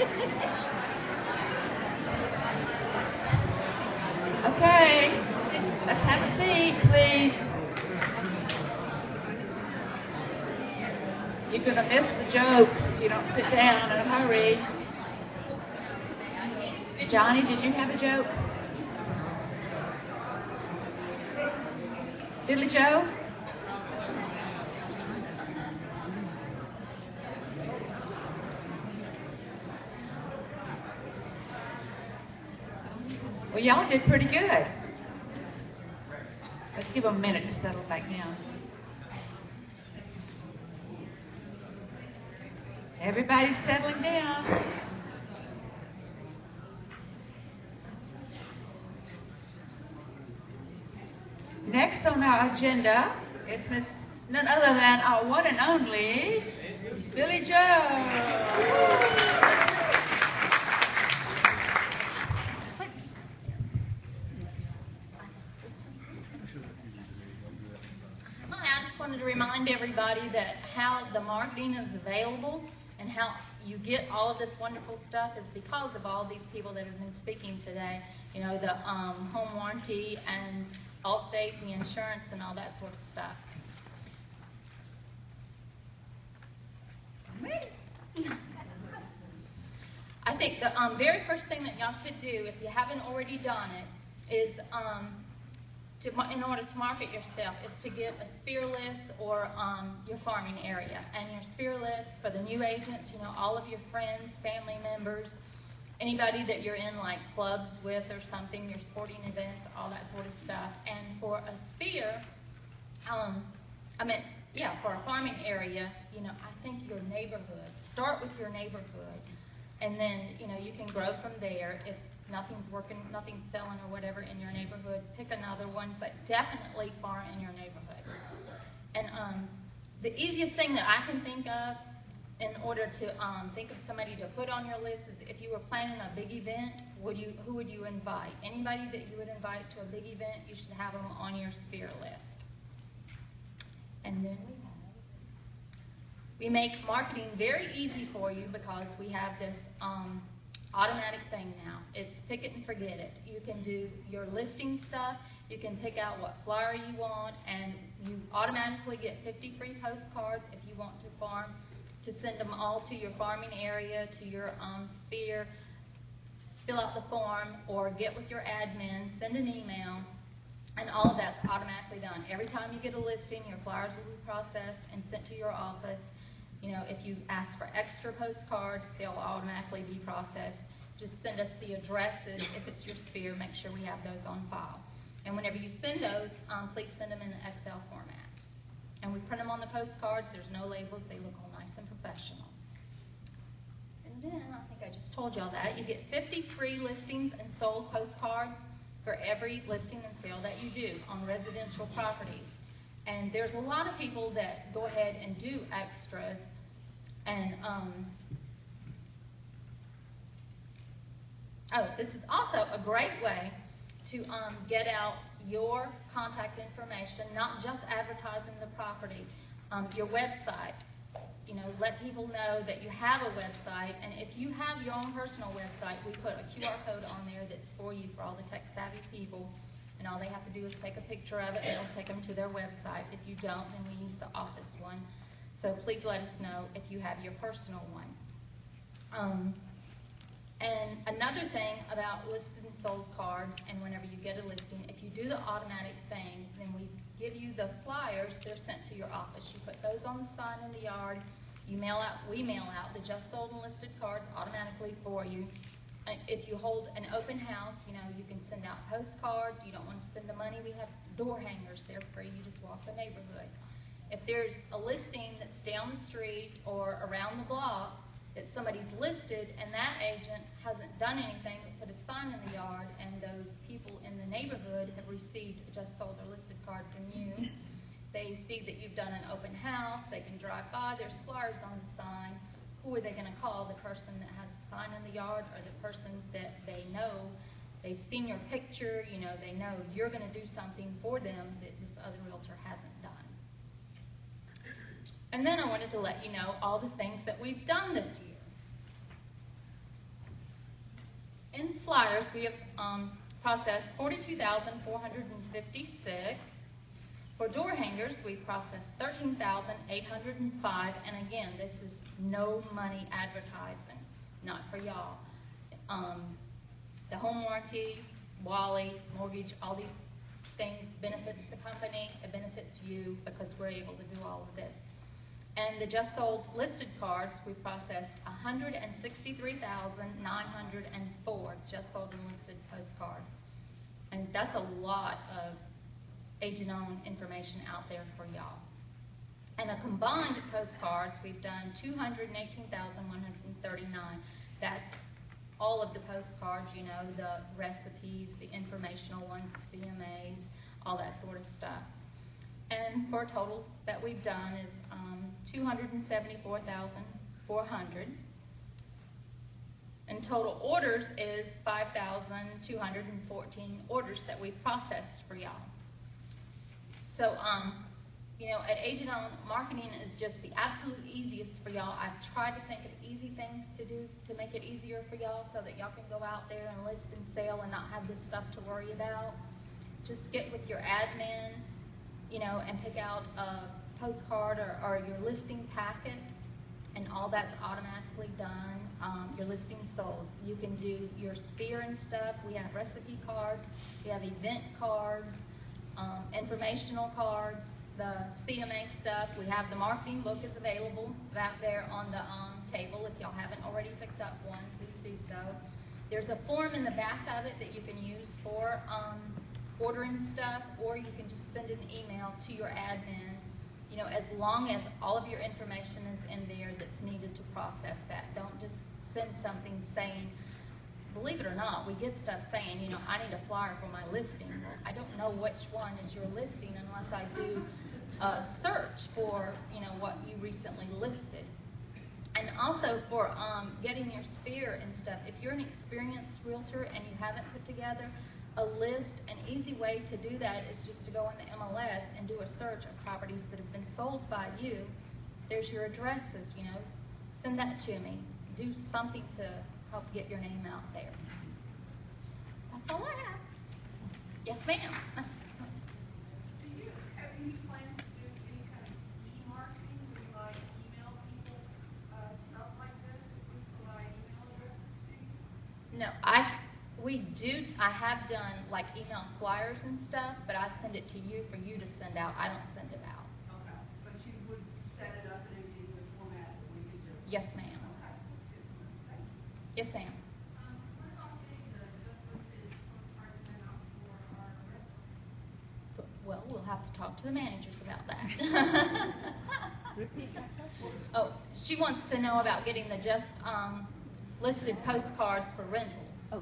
Okay, let's have a seat, please. You're going to miss the joke if you don't sit down in a hurry. Johnny, did you have a joke? Billy Joe? Well, y'all did pretty good. Let's give them a minute to settle back down. Everybody's settling down. Next on our agenda is none other than our one and only Billy Joe. I just wanted to remind everybody that how the marketing is available and how you get all of this wonderful stuff is because of all these people that have been speaking today. You know, the home warranty and Allstate, the insurance, and all that sort of stuff. I think the very first thing that y'all should do, if you haven't already done it, is in order to market yourself, is to get a sphere list or your farming area. And your sphere list for the new agents, you know, all of your friends, family members, anybody that you're in like clubs with or something, your sporting events, all that sort of stuff. And for a sphere, for a farming area, you know, I think your neighborhood. Start with your neighborhood, and then, you know, you can grow from there. If nothing's working, nothing's selling or whatever in your neighborhood, pick another one, but definitely farm in your neighborhood. And the easiest thing that I can think of in order to think of somebody to put on your list is if you were planning a big event, who would you invite? Anybody that you would invite to a big event, you should have them on your sphere list. And then we make marketing very easy for you because we have this automatic thing now. It's pick it and forget it. You can do your listing stuff. You can pick out what flyer you want, and you automatically get 50 free postcards if you want to farm, to send them all to your farming area, to your sphere, fill out the form, or get with your admin, send an email, and all of that's automatically done. Every time you get a listing, your flyers will be processed and sent to your office. You know, if you ask for extra postcards, they'll automatically be processed. Just send us the addresses. If it's your sphere, make sure we have those on file. And whenever you send those, please send them in an Excel format. And we print them on the postcards. There's no labels. They look all nice and professional. And then, I think I just told y'all that, you get 50 free listings and sold postcards for every listing and sale that you do on residential properties. And there's a lot of people that go ahead and do extras. And this is also a great way to get out your contact information, not just advertising the property, your website. You know, let people know that you have a website, and if you have your own personal website, we put a QR code on there that's for you, for all the tech-savvy people, and all they have to do is take a picture of it, and it'll take them to their website. If you don't, then we use the office one. So please let us know if you have your personal one. And another thing about listed and sold cards, and whenever you get a listing, if you do the automatic thing, then we give you the flyers. They're sent to your office. You put those on the sign in the yard. We mail out the just sold and listed cards automatically for you. If you hold an open house, you know, you can send out postcards. You don't want to spend the money. We have door hangers. They're free. You just walk the neighborhood. If there's a listing that's down the street or around the block that somebody's listed and that agent hasn't done anything but put a sign in the yard, and those people in the neighborhood have received a just sold or listed card from you, they see that you've done an open house, they can drive by, there's flyers on the sign. Who are they going to call? The person that has the sign in the yard, or the person that they know, they've seen your picture, you know, they know you're going to do something for them that this other realtor hasn't done. And then I wanted to let you know all the things that we've done this year. flyers, we have processed 42,456. For door hangers, we processed 13,805. And again, this is no money advertising, not for y'all. The home warranty, Wally, mortgage, all these things benefits the company. It benefits you because we're able to do all of this. And the just sold listed cards, we processed 163,904 just sold and listed postcards. And that's a lot of agent-owned information out there for y'all. And the combined postcards, we've done 218,139. That's all of the postcards, you know, the recipes, the informational ones, CMAs, all that sort of stuff. And for a total that we've done is 274,400. And total orders is 5,214 orders that we've processed for y'all. So, you know, at AgentOwned, marketing is just the absolute easiest for y'all. I've tried to think of easy things to do to make it easier for y'all so that y'all can go out there and list and sell and not have this stuff to worry about. Just get with your admin, you know, and pick out a postcard or your listing packet, and all that's automatically done. Your listing sold. You can do your sphere and stuff. We have recipe cards. We have event cards, informational cards, the CMA stuff. We have the marketing book is available out there on the table. If y'all haven't already picked up one, please do so. There's a form in the back of it that you can use for ordering stuff, or you can just send an email to your admin, you know, as long as all of your information is in there that's needed to process that. Don't just send something saying, believe it or not, we get stuff saying, you know, I need a flyer for my listing. Well, I don't know which one is your listing unless I do a search for, you know, what you recently listed. And also for getting your sphere and stuff, if you're an experienced realtor and you haven't put together a list, an easy way to do that is just to go in the MLS and do a search of properties that have been sold by you. There's your addresses, you know, send that to me. Do something to help get your name out there. That's all I have. Yes, ma'am. Do you have any plans to do any kind of e-marketing where you might email people stuff like this if we provide email addresses to you? No, I have done like email flyers and stuff, but I send it to you for you to send out. I don't send it out. Okay, but you would set it up in a good format that we could just... Yes, ma'am. Okay, that's good. Thank you. Yes, ma'am. What about getting the just listed postcards sent out for our residents? Well, we'll have to talk to the managers about that. Repeat that question. Oh, she wants to know about getting the just listed postcards for rentals. Oh,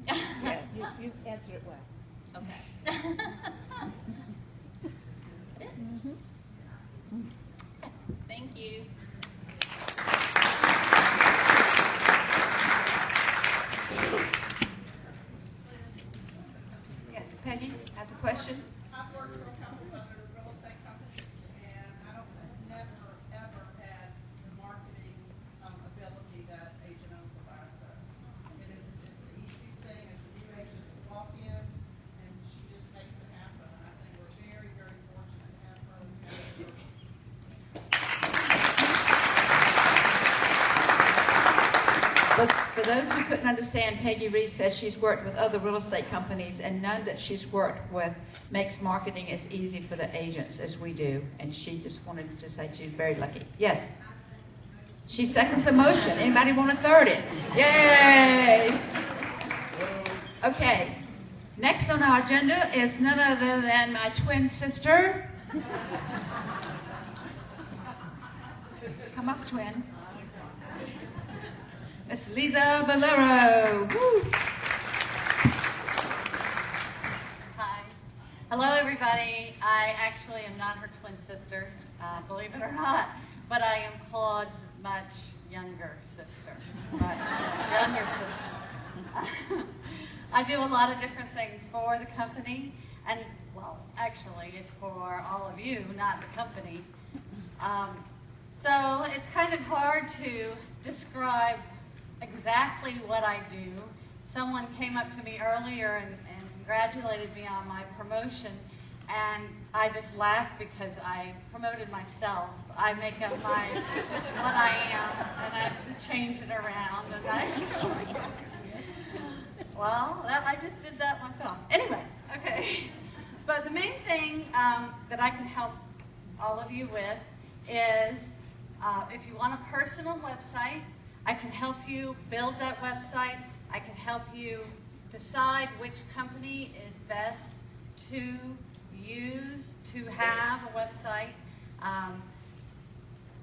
yeah, you answered it well. Okay. Thank you. Yes, Peggy has a question. I've worked for a couple of other real estate companies, and I don't never ever had the marketing ability that AgentOwned provides us. It is just the easiest thing. As a new agent, just walk in, and she just makes it happen. I think we're very, very fortunate to have her. But for those who couldn't understand, Peggy Reed says she's worked with other real estate companies, and none that she's worked with makes marketing as easy for the agents as we do. And she just wanted to say she's very lucky. Yes? She seconds the motion. Anybody want to third it? Yay! Okay. Next on our agenda is none other than my twin sister. Come up, twin. Miss Lisa Valero. Woo. Hi. Hello, everybody. I actually am not her twin sister, believe it or not, but I am Claude's much younger sister. Younger sister. I do a lot of different things for the company, and, well, actually, it's for all of you, not the company. So it's kind of hard to describe exactly what I do. someone came up to me earlier and congratulated me on my promotion, and I just laughed because I promoted myself. I make up what I am, and I change it around, and I just did that myself. Anyway, okay. But the main thing that I can help all of you with is if you want a personal website, I can help you build that website. I can help you decide which company is best to use to have a website.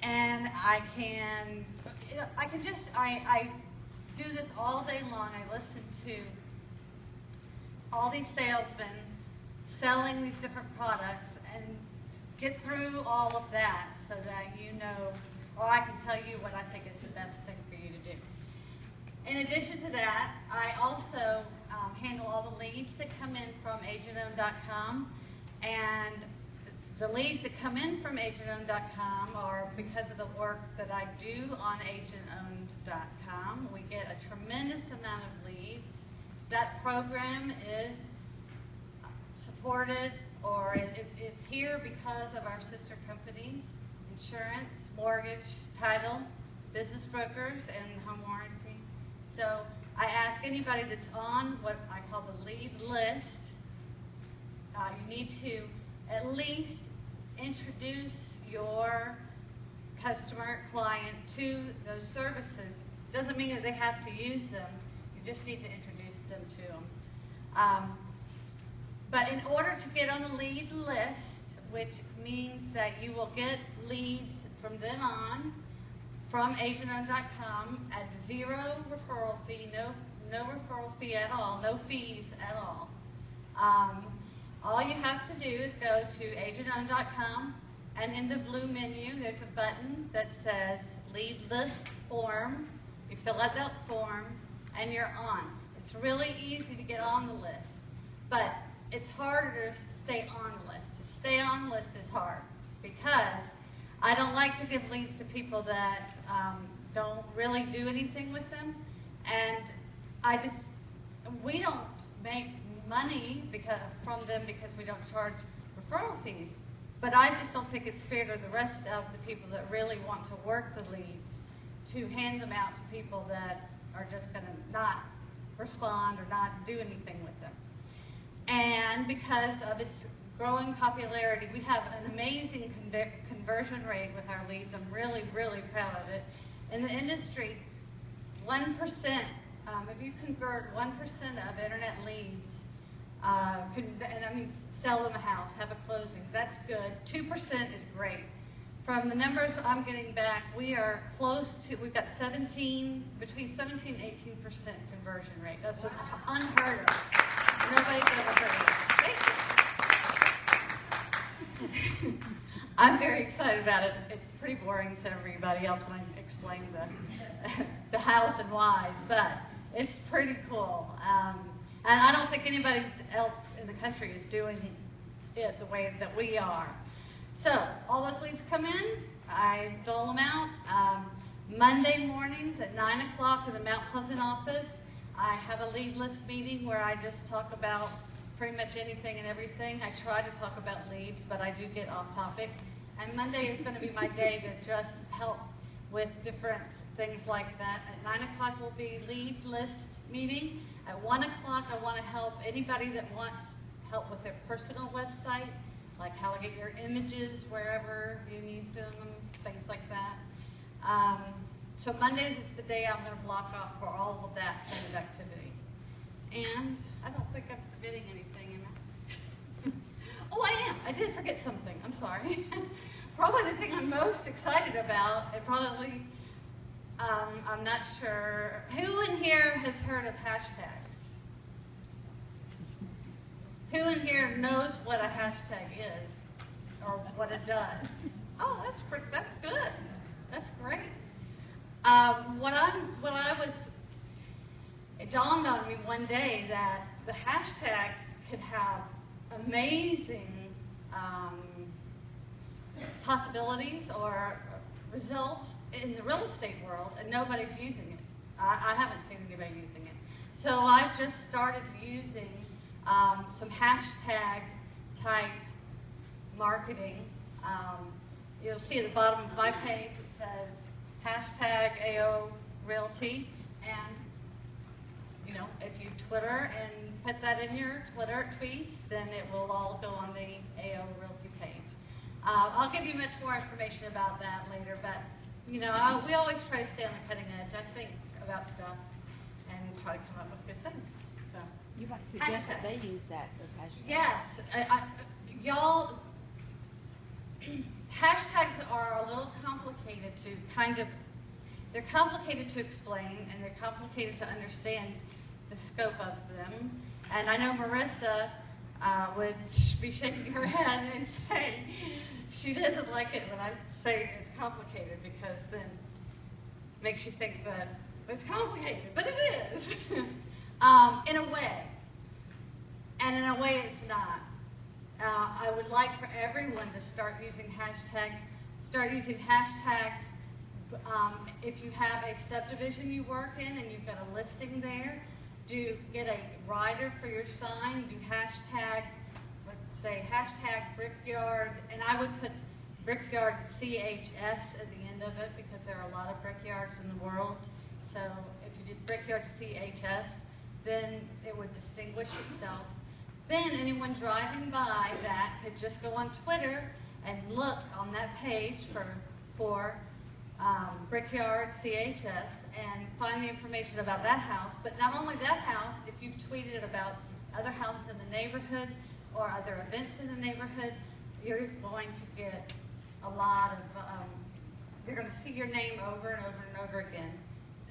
And I do this all day long. I listen to all these salesmen selling these different products and get through all of that so that you know, or I can tell you what I think is the best thing for you to do. In addition to that, I also handle all the leads that come in from AgentOwned.com, and the leads that come in from AgentOwned.com are because of the work that I do on AgentOwned.com. We get a tremendous amount of leads. That program is supported, or it's here because of our sister companies, insurance, mortgage, title, business brokers, and home warranty. So I ask anybody that's on what I call the lead list, you need to at least introduce your customer, client to those services. Doesn't mean that they have to use them. You just need to introduce them to them. But in order to get on the lead list, which means that you will get leads from then on from AgentOwned.com at zero referral fee, no referral fee at all, no fees at all. All you have to do is go to AgentOwned.com, and in the blue menu there's a button that says Lead List Form. You fill out that form and you're on. It's really easy to get on the list, but it's harder to stay on the list. To stay on the list is hard because I don't like to give leads to people that don't really do anything with them, and we don't make money from them because we don't charge referral fees. But I just don't think it's fair to the rest of the people that really want to work the leads to hand them out to people that are just going to not respond or not do anything with them. And because of its growing popularity, we have an amazing conversion rate with our leads. I'm really, really proud of it. In the industry, 1%, if you convert 1% of internet leads, sell them a house, have a closing, that's good. 2% is great. From the numbers I'm getting back, we've got between 17 and 18% conversion rate. That's unheard of. Nobody's ever heard of it. Thank you. I'm very excited about it. It's pretty boring to everybody else when I explain the hows and whys, but it's pretty cool. And I don't think anybody else in the country is doing it the way that we are. So all those leads come in, I dole them out. Monday mornings at 9 o'clock in the Mount Pleasant office, I have a lead list meeting where I just talk about pretty much anything and everything. I try to talk about leads, but I do get off topic. And Monday is going to be my day to just help with different things like that. At 9 o'clock will be lead list meeting. At 1 o'clock, I want to help anybody that wants help with their personal website, like how to get your images wherever you need them, things like that. So Mondays is the day I'm going to block off for all of that kind of activity. And I don't think I'm forgetting anything in that. Oh, I am. I did forget something. I'm sorry. Probably the thing I'm most excited about, and probably, I'm not sure. Who in here has heard of hashtags? Who in here knows what a hashtag is or what it does? Oh, that's good. That's great. It dawned on me one day that the hashtag could have amazing possibilities or results in the real estate world, and nobody's using it. I haven't seen anybody using it. So I've just started using some hashtag type marketing. You'll see at the bottom of my page it says hashtag AO Realty, and if you Twitter and put that in your Twitter tweet, then it will all go on the AO Realty page. I'll give you much more information about that later, but we always try to stay on the cutting edge. I think about stuff and try to come up with good things. So You might suggest that they use that as hashtags. yes, y'all. Hashtags are a little complicated to they're complicated to explain, and they're complicated to understand the scope of them. And I know Marissa would be shaking her head and say she doesn't like it when I say it's complicated, because then it makes you think that it's complicated, but it is. In a way. And in a way it's not. I would like for everyone to start using hashtags. If you have a subdivision you work in and you've got a listing there, do get a rider for your sign. Do hashtag, let's say hashtag brickyard, and I would put brickyard CHS at the end of it, because there are a lot of brickyards in the world. So if you did brickyard CHS, then it would distinguish itself. Then anyone driving by that could just go on Twitter and look on that page for Brickyard CHS and find the information about that house. But not only that house, if you've tweeted about other houses in the neighborhood or other events in the neighborhood, you're going to get a lot of, you're going to see your name over and over and over again,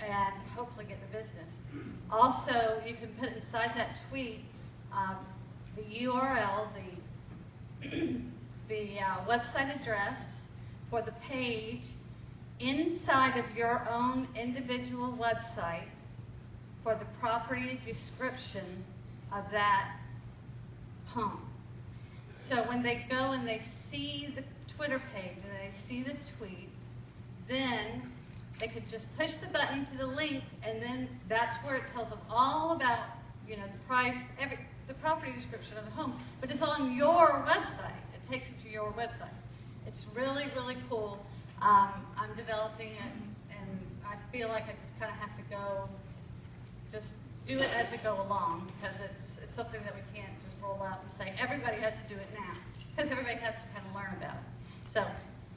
and hopefully get the business. Also, you can put inside that tweet the URL, the website address for the page inside of your own individual website for the property description of that home. So when they go and they see the Twitter page and they see the tweet, then they could just push the button to the link, and then that's where it tells them all about, the price, the property description of the home. But it's on your website. It takes them to your website. It's really, really cool. I'm developing it, and I feel like I just kind of have to just do it as we go along, because it's something that we can't just roll out and say everybody has to do it now, because everybody has to kind of learn about it. So.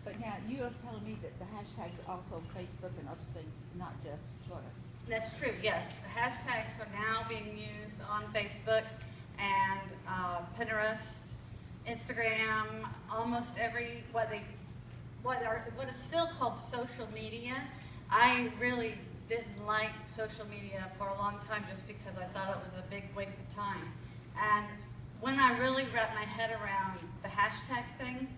But now you are telling me that the hashtags are also Facebook and other things, not just Twitter. That's true. Yes, the hashtags are now being used on Facebook and Pinterest, Instagram, almost every what is still called social media. I really didn't like social media for a long time, just because I thought it was a big waste of time. And when I really wrapped my head around the hashtag thing,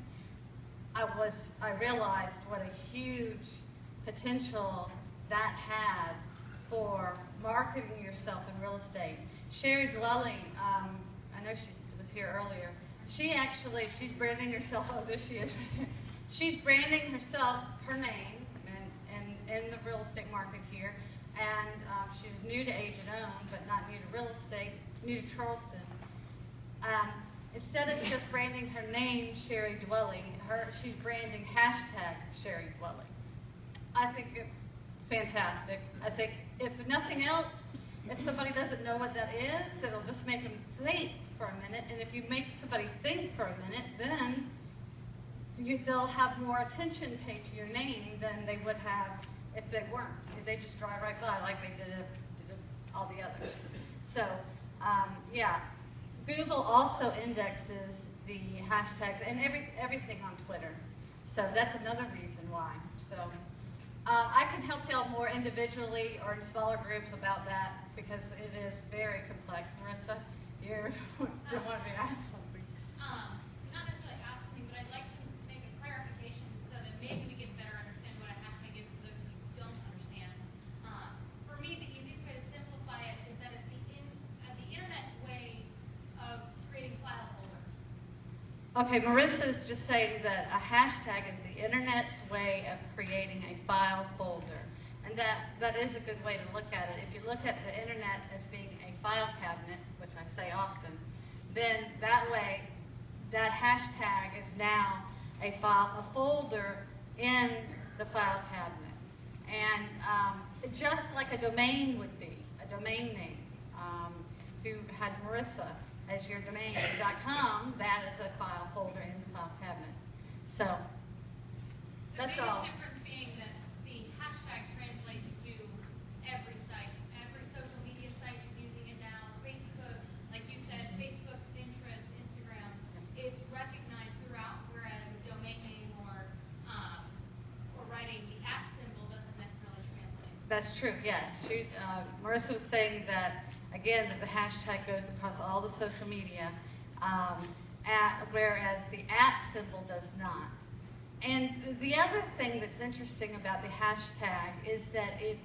I realized what a huge potential that had for marketing yourself in real estate. Sherry Dwelling, I know she was here earlier. She's branding herself. Oh, there she is. She's branding herself, her name, and in the real estate market here. And she's new to AgentOwned, but not new to real estate, new to Charleston. Instead of just branding her name, Sherry Dwelling, she's branding hashtag Sherry Dwelling. I think it's fantastic. I think, if nothing else, if somebody doesn't know what that is, it'll just make them think for a minute. And if you make somebody think for a minute, then they'll have more attention paid to your name than they would have if they weren't. If they just drive right by like they did all the others. So, yeah. Google also indexes the hashtags and everything on Twitter. So that's another reason why. So I can help y'all more individually or in smaller groups about that, because it is very complex. Marissa, you want me to ask something? Not necessarily asking, but I'd like to make a clarification so that maybe we can better understand what a hashtag is for those who don't understand. For me, the easiest way to simplify it is that it's the internet way of creating file folders. Okay, Marissa is just saying that a hashtag is the internet's way of creating a file folder. And that is a good way to look at it. If you look at the internet as being a file cabinet, which I say often, then that way, that hashtag is now a folder in the file cabinet. And just like a domain would be, a domain name. If you had Marissa as your domain.com, that is a file folder in the file cabinet. So, that's all. The biggest difference being that the hashtag translates to every site. Every social media site is using it now. Facebook, like you said, Facebook, Pinterest, Instagram, it's recognized throughout, whereas a domain name or writing the @ symbol doesn't necessarily translate. That's true, yes. Marissa was saying that, again, that the hashtag goes across all the social media, whereas the @ symbol does not. And the other thing that's interesting about the hashtag is that it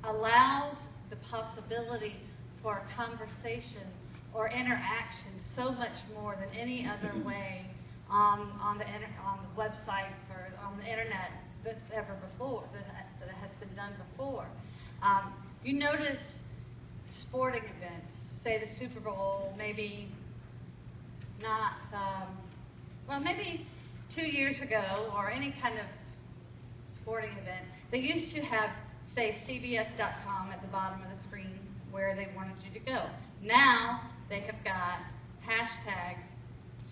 allows the possibility for a conversation or interaction so much more than any other way on the websites or on the internet that has been done before. You notice sporting events, say the Super Bowl, maybe not, maybe 2 years ago, or any kind of sporting event, they used to have, say, CBS.com at the bottom of the screen where they wanted you to go. Now they have got hashtag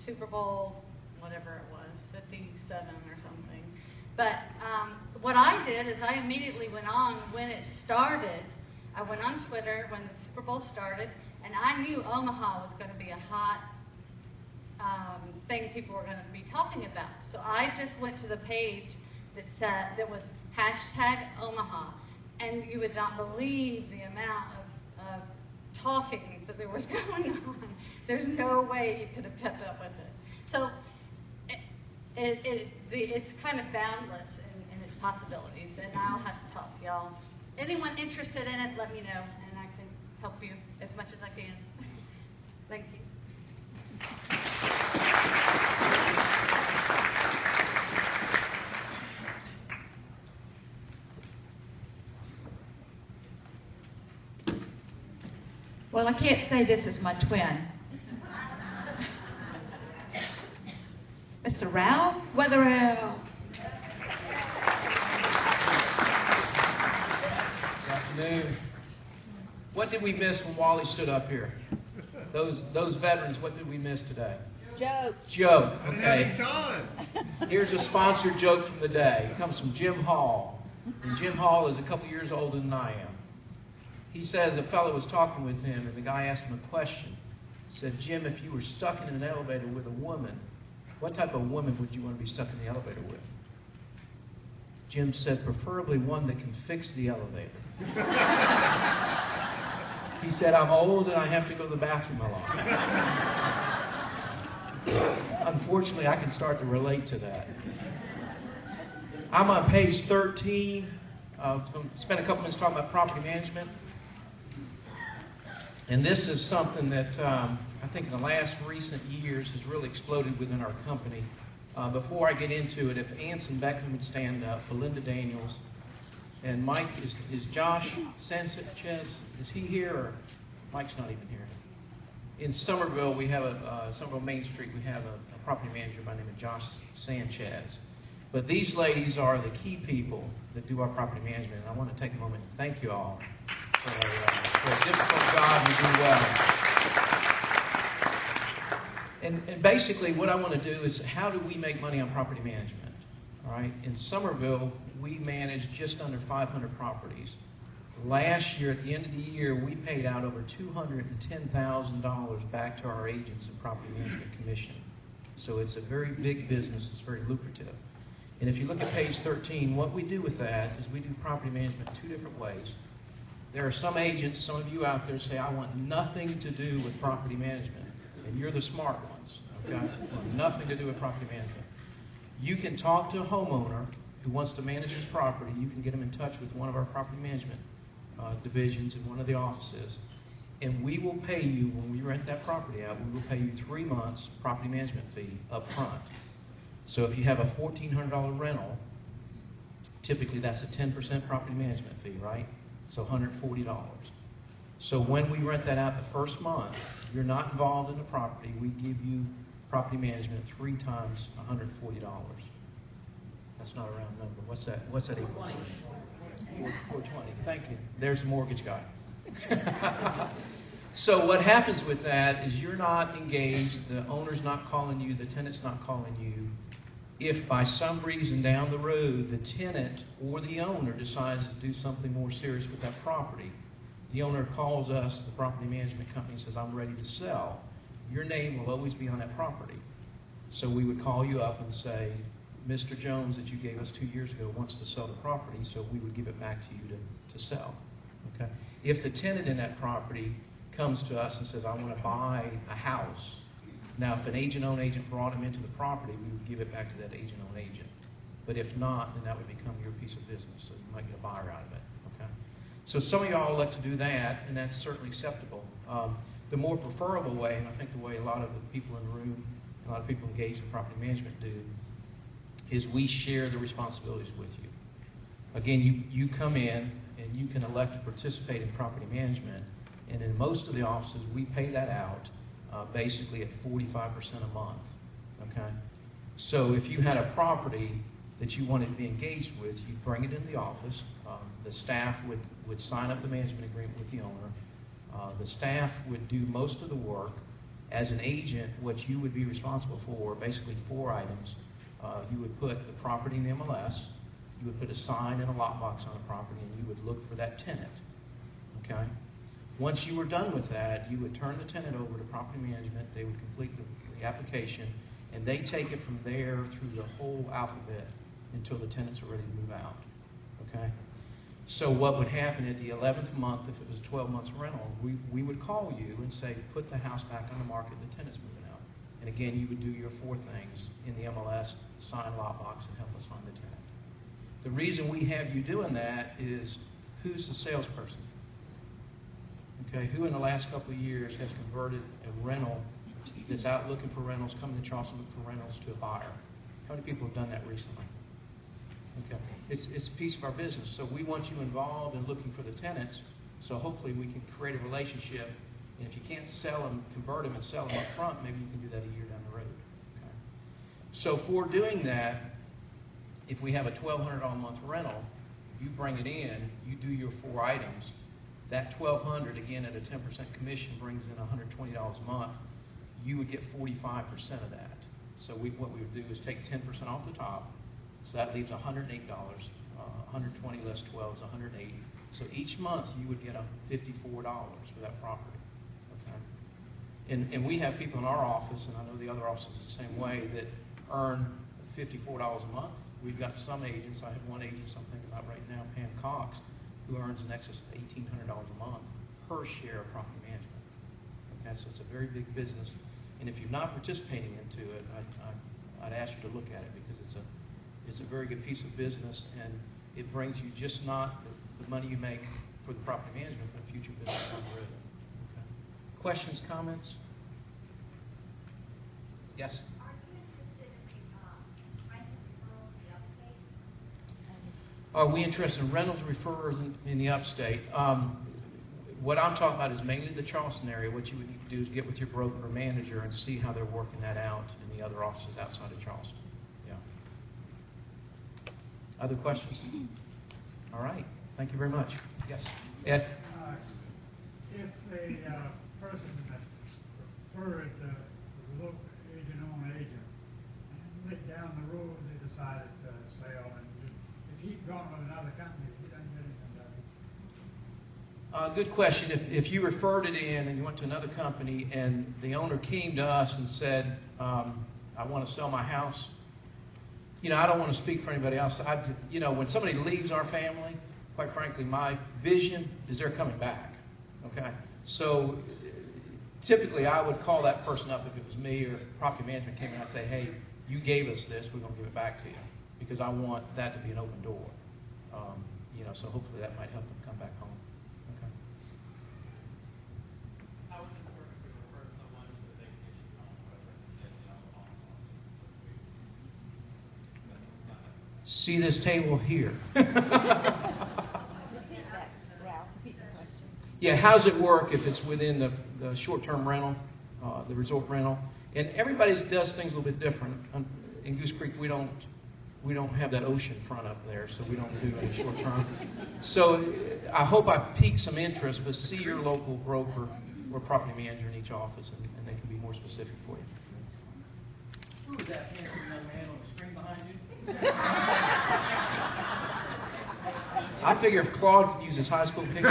Super Bowl, whatever it was, 57 or something. But what I did is I immediately went on when it started. I went on Twitter when the Super Bowl started, and I knew Omaha was going to be a hot thing people were going to be talking about. So I just went to the page that was hashtag Omaha, and you would not believe the amount of talking that there was going on. There's no way you could have kept up with it. So it's kind of boundless in its possibilities, and I'll have to talk to y'all. Anyone interested in it, let me know, and I can help you as much as I can. Thank you. Well, I can't say this is my twin. Mr. Ralph Weatherell. Good afternoon. What did we miss when Wally stood up here? Those veterans, what did we miss today? Jokes. Joke, okay. Here's a sponsored joke from the day. It comes from Jim Hall. And Jim Hall is a couple years older than I am. He says a fellow was talking with him, and the guy asked him a question. He said, Jim, if you were stuck in an elevator with a woman, what type of woman would you want to be stuck in the elevator with? Jim said, preferably one that can fix the elevator. He said, I'm old and I have to go to the bathroom a lot. Unfortunately, I can start to relate to that. I'm on page 13. I'm going to spend a couple minutes talking about property management. And this is something that I think in the last recent years has really exploded within our company. Before I get into it, if Anson Beckman would stand up, Belinda Daniels, and Mike, is Josh Sanchez, is he here, or Mike's not even here? In Somerville, we have Somerville Main Street, we have a property manager by the name of Josh Sanchez. But these ladies are the key people that do our property management, and I want to take a moment to thank you all for a difficult job. You do well. And basically, what I want to do is, how do we make money on property management? All right. In Somerville, we manage just under 500 properties. Last year, at the end of the year, we paid out over $210,000 back to our agents in property management commission. So it's a very big business. It's very lucrative. And if you look at page 13, what we do with that is we do property management two different ways. There are some agents, some of you out there say, I want nothing to do with property management. And you're the smart ones, okay? You want nothing to do with property management. You can talk to a homeowner who wants to manage his property. You can get him in touch with one of our property management divisions in one of the offices. And we will pay you, when we rent that property out, we will pay you 3 months property management fee up front. So if you have a $1,400 rental, Typically, that's a 10% property management fee, right? So $140. So when we rent that out the first month, you're not involved in the property. We give you property management 3 times $140. That's not a round number. What's that? What's that equal to? 420. Thank you. There's the mortgage guy. So what happens with that is you're not engaged. The owner's not calling you. The tenant's not calling you. If by some reason down the road the tenant or the owner decides to do something more serious with that property, the owner calls us, the property management company, and says, I'm ready to sell. Your name will always be on that property. So we would call you up and say, Mr. Jones that you gave us 2 years ago wants to sell the property, so we would give it back to you to sell. Okay? If the tenant in that property comes to us and says, I want to buy a house, now if an agent-owned agent brought him into the property, we would give it back to that agent-owned agent. But if not, then that would become your piece of business, so you might get a buyer out of it. Okay? So some of y'all like to do that, and that's certainly acceptable. The more preferable way, and I think the way a lot of the people in the room, a lot of people engaged in property management do, is we share the responsibilities with you. Again, you come in and you can elect to participate in property management, and in most of the offices we pay that out basically at 45% a month. Okay? So if you had a property that you wanted to be engaged with, you'd bring it into the office. The staff would sign up the management agreement with the owner. The staff would do most of the work. As an agent, what you would be responsible for, basically 4 items. You would put the property in the MLS, you would put a sign and a lockbox on the property, and you would look for that tenant. Okay? Once you were done with that, you would turn the tenant over to property management. They would complete the application, and they take it from there through the whole alphabet until the tenants are ready to move out. Okay? So what would happen at the 11th month, if it was a 12 months rental, we would call you and say, put the house back on the market, the tenant's moving out. And again, you would do your 4 things in the MLS, sign lockbox, and help us find the tenant. The reason we have you doing that is, who's the salesperson? Okay, who in the last couple of years has converted a rental that's out looking for rentals, coming to Charleston looking for rentals, to a buyer? How many people have done that recently? Okay, it's a piece of our business, so we want you involved in looking for the tenants, so hopefully we can create a relationship. And if you can't sell them, convert them and sell them up front, maybe you can do that a year down the road. Okay? So for doing that, if we have a $1,200 a month rental, you bring it in, you do your 4 items, that $1,200, again at a 10% commission, brings in $120 a month. You would get 45% of that. So what we would do is take 10% off the top, so that leaves $108. 120 less 12 is 180. So each month you would get $54 for that property. And we have people in our office, and I know the other offices the same way, that earn $54 a month. We've got some agents. I have one agent I'm thinking about right now, Pam Cox, who earns in excess of $1,800 a month per share of property management. Okay, so it's a very big business. And if you're not participating into it, I'd ask you to look at it, because it's a very good piece of business, and it brings you just not the money you make for the property management, but future business down the road. Questions, comments? Yes? Are you interested in rental referrals in the upstate? Are we interested in rentals referrals in the upstate? What I'm talking about is mainly the Charleston area. What you would need to do is get with your broker or manager and see how they're working that out in the other offices outside of Charleston. Yeah. Other questions? All right. Thank you very much. Yes. Ed? If the person that referred the local agent-owned agent, and later down the road they decided to sell, and if he'd gone with another company, he doesn't get anything done. Good question. If you referred it in and you went to another company and the owner came to us and said, I want to sell my house, I don't want to speak for anybody else. When somebody leaves our family, quite frankly, my vision is they're coming back. Okay? So typically I would call that person up if it was me, or if property management came in, I'd say, hey, you gave us this, we're going to give it back to you, because I want that to be an open door. So hopefully that might help them come back home. Okay. How would this work if we referred someone to the vacation home, whether it's See this table here. Repeat that, Ralph, repeat the question. Yeah, how does it work if it's within the short-term rental, the resort rental? And everybody does things a little bit different. In Goose Creek, we don't have that ocean front up there, so we don't do any short-term. So I hope I piqued some interest, but see your local broker or property manager in each office, and they can be more specific for you. Who is that handsome young man on the screen behind you? I figure if Claude could use his high school picture, I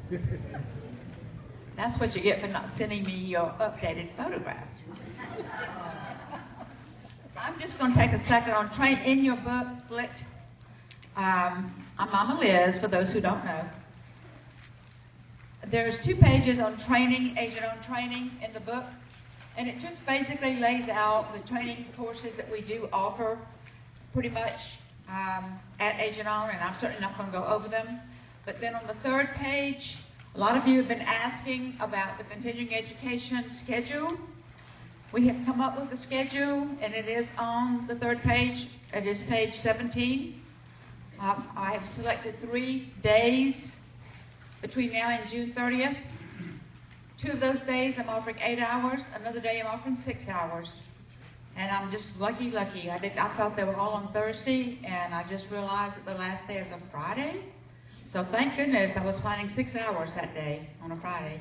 could too. That's what you get for not sending me your updated photographs. I'm just going to take a second on train in your booklet. I'm Mama Liz, for those who don't know. There's 2 pages on training, agent-owned training in the book, and it just basically lays out the training courses that we do offer pretty much at Agent-Owned, and I'm certainly not going to go over them. But then on the 3rd page, a lot of you have been asking about the continuing education schedule. We have come up with a schedule, and it is on the 3rd page. It is page 17. I have selected 3 days between now and June 30th. 2 of those days I'm offering 8 hours. Another day I'm offering 6 hours. And I'm just lucky. I thought they were all on Thursday, and I just realized that the last day is a Friday. So thank goodness I was finding 6 hours that day on a Friday.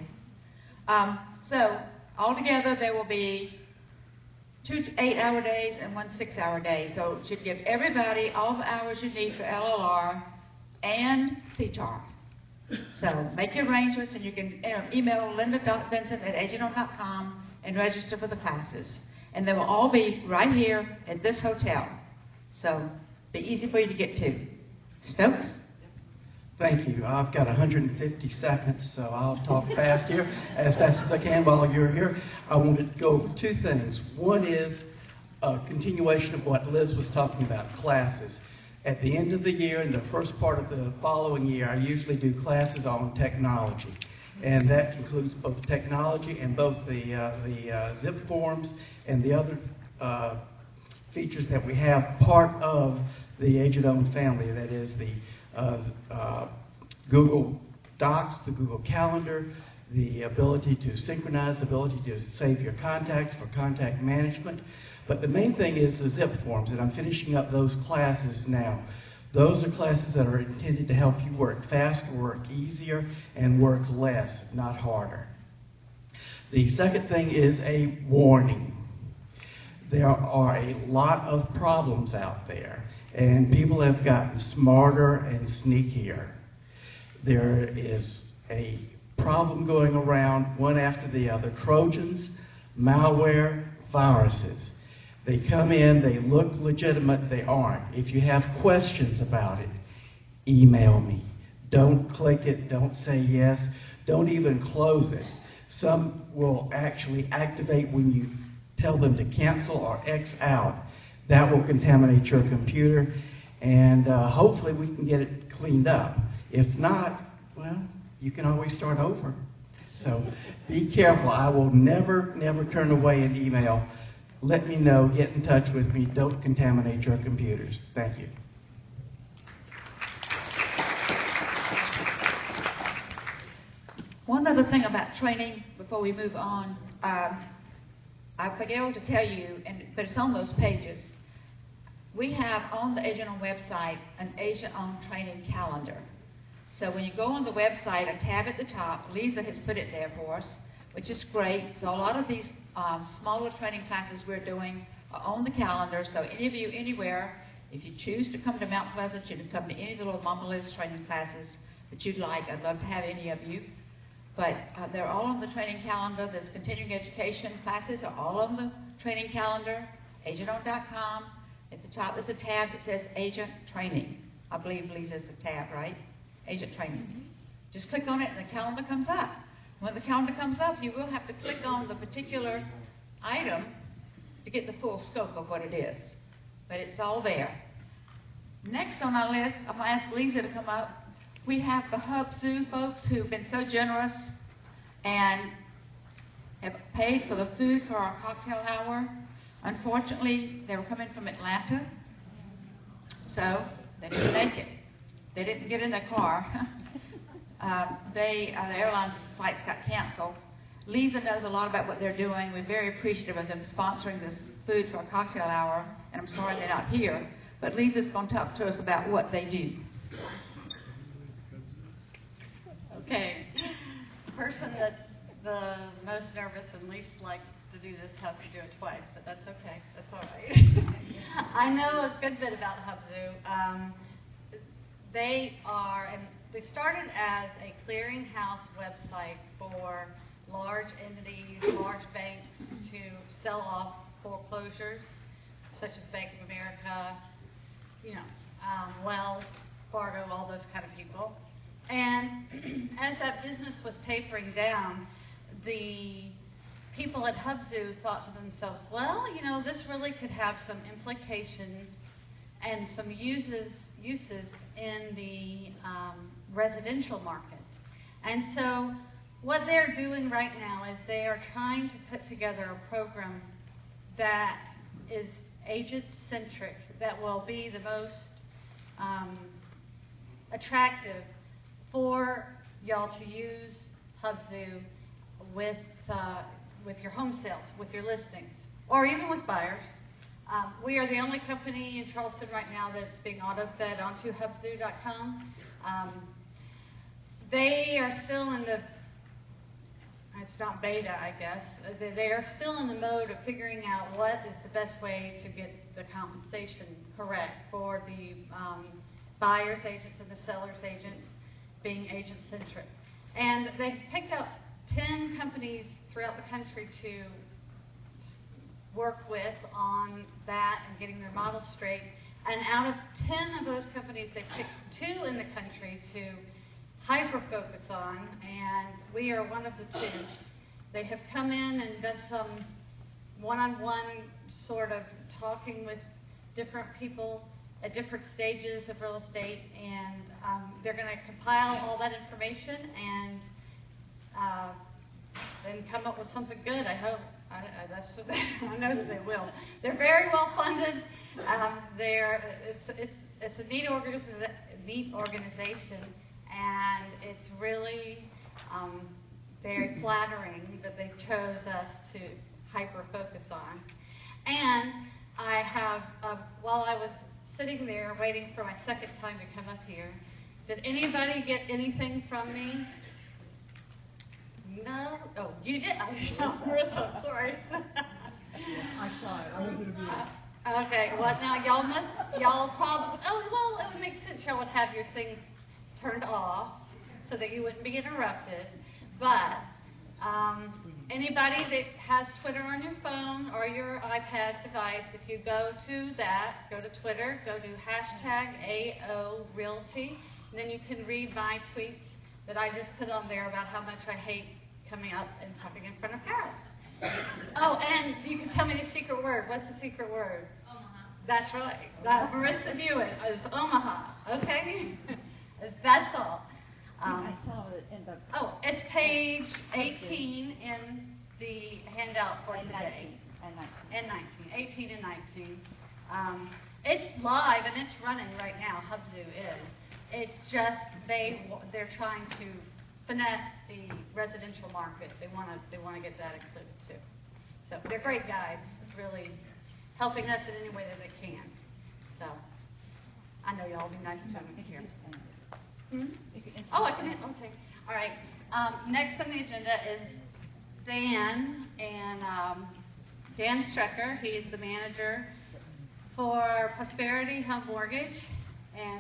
So altogether there will be 2 8-hour days and 1 6-hour day. So it should give everybody all the hours you need for LLR and CTAR. So make your arrangements, and you can email linda.vincent@agentowned.com and register for the classes. And they will all be right here at this hotel. So be easy for you to get to. Stokes? Thank you. I've got 150 seconds, so I'll talk fast here, as fast as I can while you're here. I wanted to go over 2 things. One is a continuation of what Liz was talking about, classes. At the end of the year and the first part of the following year, I usually do classes on technology. And that includes both technology and both the zip forms and the other features that we have part of the Agent-Owned family. That is the Google Docs, the Google Calendar, the ability to synchronize, the ability to save your contacts for contact management. But the main thing is the zip forms, and I'm finishing up those classes now. Those are classes that are intended to help you work faster, work easier, and work less, not harder. The second thing is a warning. There are a lot of problems out there, and people have gotten smarter and sneakier. There is a problem going around, one after the other: Trojans, malware, viruses. They come in, they look legitimate, they aren't. If you have questions about it, email me. Don't click it, don't say yes, don't even close it. Some will actually activate when you tell them to cancel or X out. That will contaminate your computer, and hopefully we can get it cleaned up. If not, well, you can always start over. So be careful. I will never turn away an email. Let me know, get in touch with me. Don't contaminate your computers. Thank you. One other thing about training before we move on, I failed to tell you, but it's on those pages. We have on the Agent-Owned website an Agent-Owned training calendar. So when you go on the website, a tab at the top, Lisa has put it there for us, which is great. So a lot of these smaller training classes we're doing are on the calendar. So any of you anywhere, if you choose to come to Mount Pleasant, you can come to any of the little Mama Liz training classes that you'd like. I'd love to have any of you. But they're all on the training calendar. There's continuing education classes are all on the training calendar, agentowned.com. At the top there's a tab that says Agent Training. I believe Lisa's the tab, right? Agent Training. Just click on it and the calendar comes up. When the calendar comes up, you will have to click on the particular item to get the full scope of what it is. But it's all there. Next on our list, I'm going to ask Lisa to come up. We have the Hub Zoo folks who've been so generous and have paid for the food for our cocktail hour. Unfortunately, they were coming from Atlanta, so they didn't make it. They didn't get in their car. The airline flights got canceled. Lisa knows a lot about what they're doing. We're very appreciative of them sponsoring this food for a cocktail hour, and I'm sorry they're not here. But Lisa's going to talk to us about what they do. Okay. The person that's the most nervous and least likes to do this has to do it twice, but that's okay. That's all right. I know a good bit about Hubzoo. They started as a clearinghouse website for large entities, large banks to sell off foreclosures, such as Bank of America, Wells Fargo, all those kind of people. And as that business was tapering down, the people at Hubzoo thought to themselves, well, this really could have some implications and some uses in the residential market. And so what they're doing right now is they are trying to put together a program that is agent-centric, that will be the most attractive for y'all to use Hubzoo with your home sales, with your listings, or even with buyers. We are the only company in Charleston right now that's being auto-fed onto Hubzoo.com. They are still in the, it's not beta, I guess. They are still in the mode of figuring out what is the best way to get the compensation correct for the buyer's agents and the seller's agents being agent-centric. And they've picked up 10 companies throughout the country to work with on that and getting their model straight. And out of 10 of those companies, they picked 2 in the country to hyper-focus on, and we are one of the 2. They have come in and done some one-on-one sort of talking with different people at different stages of real estate, and they're going to compile all that information and then come up with something good, I hope. That's what I know that they will. They're very well funded. It's a neat organization, and it's really very flattering that they chose us to hyper focus on. And I have, while I was sitting there waiting for my second time to come up here, did anybody get anything from me? No? Oh, you did? I saw Marissa, of course. I saw it. I was in a meeting. Okay, well, now y'all probably, it would make sense y'all would have your things turned off so that you wouldn't be interrupted. But anybody that has Twitter on your phone or your iPad device, if you go to Twitter, go to #AORealty, and then you can read my tweets that I just put on there about how much I hate coming up and talking in front of parents. Oh, and you can tell me the secret word. What's the secret word? Omaha. That's right. Marissa Buick is Omaha. Okay? That's all. I saw it in the... It's page 18 in the handout for today. And 19. 18 and 19. It's live and it's running right now. Hubzoo is. It's just they're trying to finesse the residential market. They want to get that included too. So they're great guys. It's really helping us in any way that they can. So I know y'all will be nice to them here. Oh, I can. Okay. All right. Next on the agenda is Dan Dan Strecker. He is the manager for Prosperity Home Mortgage,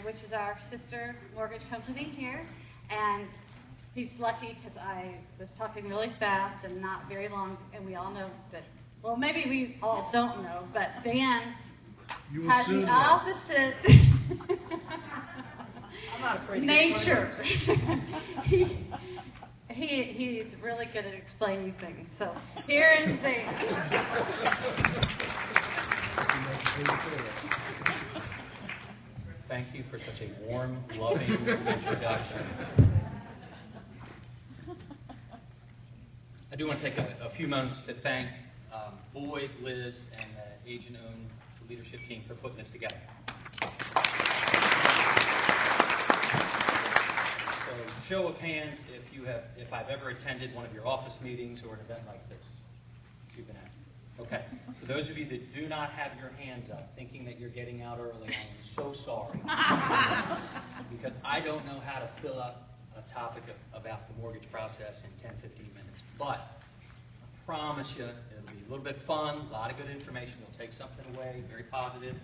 which is our sister mortgage company here. And he's lucky because I was talking really fast and not very long, and we all know that, well, maybe we all don't know, but Dan has the opposite I'm not afraid to nature. He's really good at explaining things. So here is Dan. Thank you for such a warm, loving introduction. I do want to take a few moments to thank Boyd, Liz, and the AgentOwned leadership team for putting this together. So, show of hands if I've ever attended one of your office meetings or an event like this. You've been at. Okay. For those of you that do not have your hands up, thinking that you're getting out early, I'm so sorry. Because I don't know how to fill up a topic about the mortgage process in 10, 15 minutes. But I promise you, it'll be a little bit fun, a lot of good information. You'll take something away, very positive.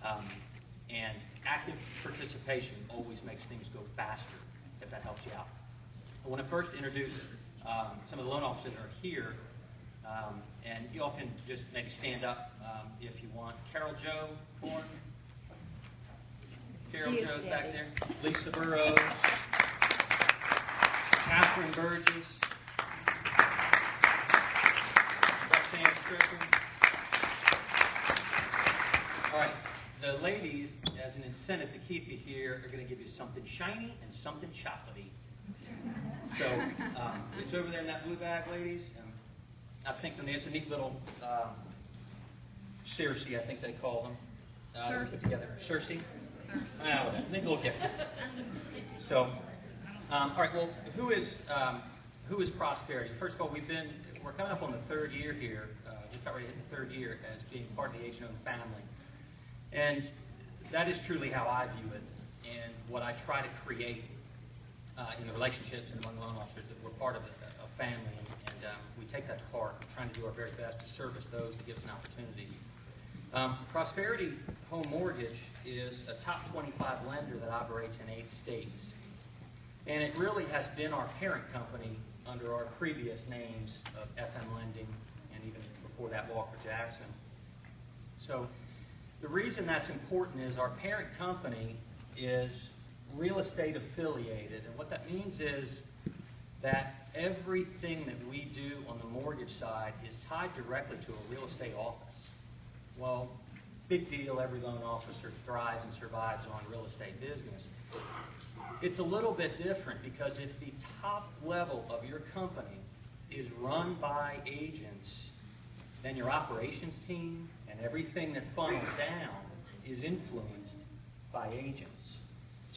And active participation always makes things go faster, if that helps you out. I want to first introduce some of the loan officers that are here. And you all can just maybe stand up if you want. Carol Jo Horn. Carol Jo's back there. Lisa Burrows. Catherine Burgess. Roxanne Strickland. All right. The ladies, as an incentive to keep you here, are going to give you something shiny and something chocolatey. So it's over there in that blue bag, ladies. I think there's a neat little Circe, I think they call them. They put together. Circe? Neat little gift. So, all right. Well, who is Prosperity? First of all, we're coming up on the third year here. We've already hit the third year as being part of the AgentOwned family, and that is truly how I view it, and what I try to create in the relationships and among loan officers, that we're part of a family, and we take that to heart. We're trying to do our very best to service those that give us an opportunity. Prosperity Home Mortgage is a top 25 lender that operates in 8 states. And it really has been our parent company under our previous names of FM Lending and even before that Walker Jackson. So the reason that's important is our parent company is real estate affiliated. And what that means is that everything that we do on the mortgage side is tied directly to a real estate office. Well, big deal, every loan officer thrives and survives on real estate business. It's a little bit different because if the top level of your company is run by agents, then your operations team and everything that funnels down is influenced by agents.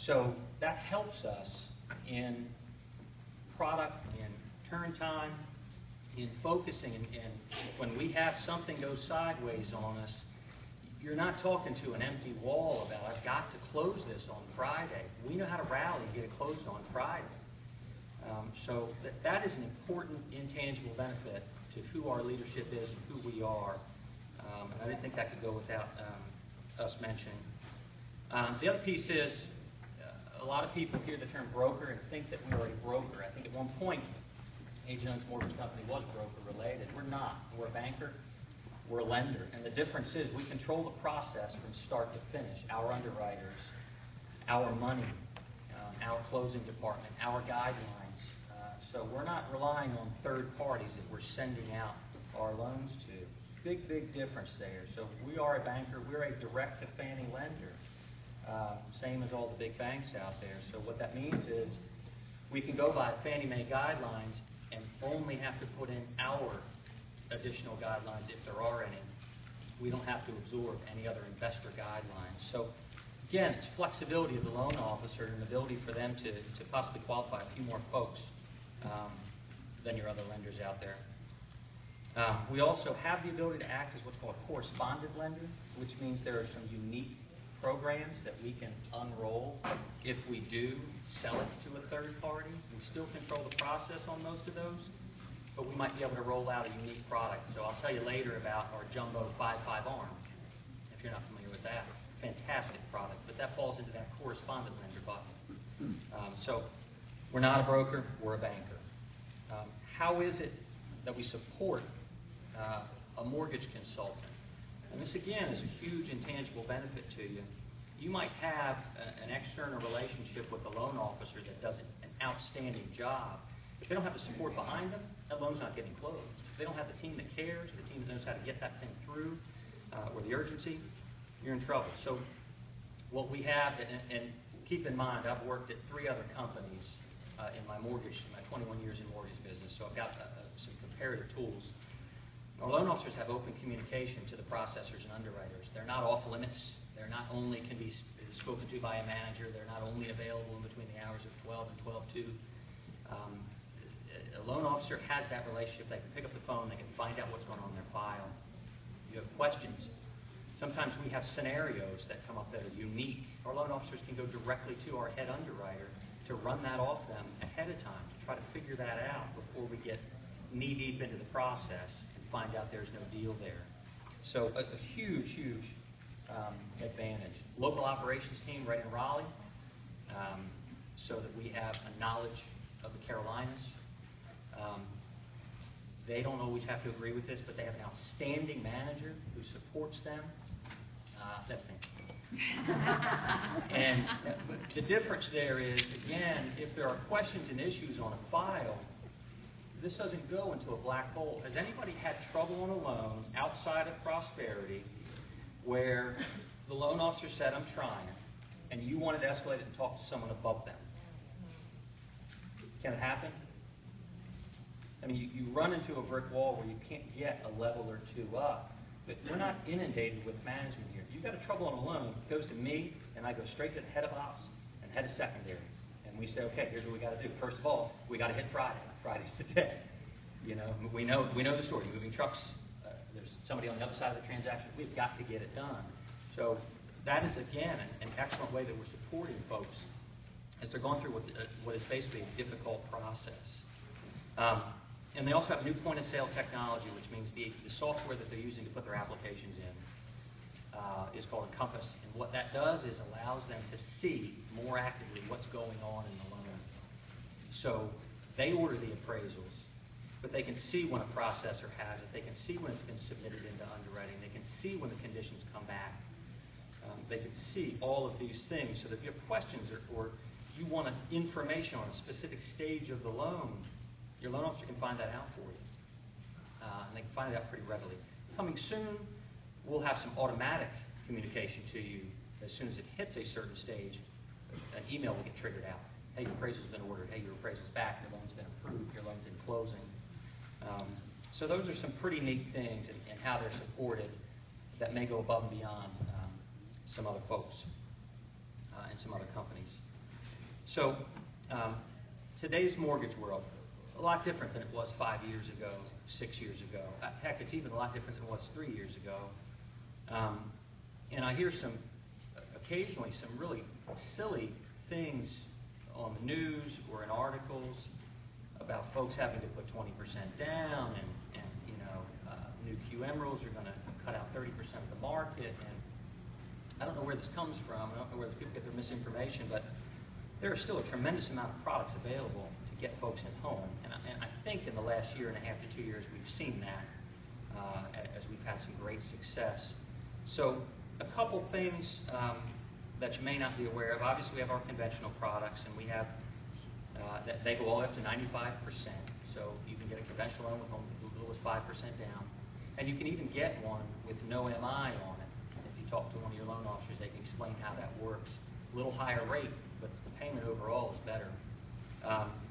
So that helps us in product, in turn time, in focusing, and when we have something go sideways on us, you're not talking to an empty wall about, I've got to close this on Friday. We know how to rally and get it closed on Friday. So that is an important intangible benefit to who our leadership is and who we are. And I didn't think that could go without us mentioning. The other piece is, a lot of people hear the term broker and think that we are a broker. I think at one point, AgentOwned's mortgage company was broker related. We're not. We're a banker. We're a lender. And the difference is we control the process from start to finish. Our underwriters, our money, our closing department, our guidelines. So we're not relying on third parties that we're sending out our loans to. Big, big difference there. So we are a banker. We're a direct-to-Fannie lender. Same as all the big banks out there. So what that means is we can go by Fannie Mae guidelines and only have to put in our additional guidelines if there are any. We don't have to absorb any other investor guidelines. So again, it's flexibility of the loan officer and the ability for them to possibly qualify a few more folks than your other lenders out there. We also have the ability to act as what's called a correspondent lender, which means there are some unique programs that we can unroll if we do sell it to a third party. We still control the process on most of those, but we might be able to roll out a unique product. So I'll tell you later about our Jumbo 5.5 arm, if you're not familiar with that. Fantastic product, but that falls into that correspondent lender bucket. So we're not a broker, we're a banker. How is it that we support a mortgage consultant? And this, again, is a huge intangible benefit to you. You might have an external relationship with a loan officer that does an outstanding job. If they don't have the support behind them, that loan's not getting closed. If they don't have the team that cares, or the team that knows how to get that thing through, or the urgency, you're in trouble. So what we have, and keep in mind, I've worked at 3 other companies in my 21 years in mortgage business, so I've got some comparative tools. Our loan officers have open communication to the processors and underwriters. They're not off limits. They're not only can be spoken to by a manager. They're not only available in between the hours of 12 and 12:02. A loan officer has that relationship. They can pick up the phone. They can find out what's going on in their file. You have questions. Sometimes we have scenarios that come up that are unique. Our loan officers can go directly to our head underwriter to run that off them ahead of time, to try to figure that out before we get knee-deep into the process and find out there's no deal there. So a huge, huge advantage. Local operations team right in Raleigh, so that we have a knowledge of the Carolinas. They don't always have to agree with this, but they have an outstanding manager who supports them. That's me. And the difference there is, again, if there are questions and issues on a file, this doesn't go into a black hole. Has anybody had trouble on a loan outside of Prosperity where the loan officer said, I'm trying, and you wanted to escalate it and talk to someone above them? Can it happen? I mean, you run into a brick wall where you can't get a level or 2 up. But we're not inundated with management here. You've got a trouble on a loan, it goes to me, and I go straight to the head of ops and head of secondary. And we say, okay, here's what we got to do. First of all, we got to hit Friday. Friday's the day. You know, we know the story. Moving trucks, there's somebody on the other side of the transaction. We've got to get it done. So that is, again, an excellent way that we're supporting folks as they're going through what is basically a difficult process. And they also have new point-of-sale technology, which means the software that they're using to put their applications in is called Encompass. And what that does is allows them to see more actively what's going on in the loan. So they order the appraisals, but they can see when a processor has it. They can see when it's been submitted into underwriting. They can see when the conditions come back. They can see all of these things. So that if you have questions or you want information on a specific stage of the loan, your loan officer can find that out for you. And they can find it out pretty readily. Coming soon, we'll have some automatic communication to you as soon as it hits a certain stage. An email will get triggered out. Hey, your appraisal's been ordered. Hey, your appraisal's back. Your loan's been approved. Your loan's in closing. So those are some pretty neat things in how they're supported that may go above and beyond some other folks and some other companies. So today's mortgage world, a lot different than it was 5 years ago, 6 years ago. Heck, it's even a lot different than it was 3 years ago. And I hear occasionally some really silly things on the news or in articles about folks having to put 20% down and new QM rules are going to cut out 30% of the market. And I don't know where this comes from. I don't know where people get their misinformation, but there is still a tremendous amount of products available to get folks at home. And I think in the last 1.5 to 2 years we've seen that as we've had some great success. So a couple things that you may not be aware of. Obviously we have our conventional products, and we have they go all up to 95%. So you can get a conventional loan with as little as 5% down. And you can even get one with no MI on it. If you talk to one of your loan officers, they can explain how that works. A little higher rate, but the payment overall is better.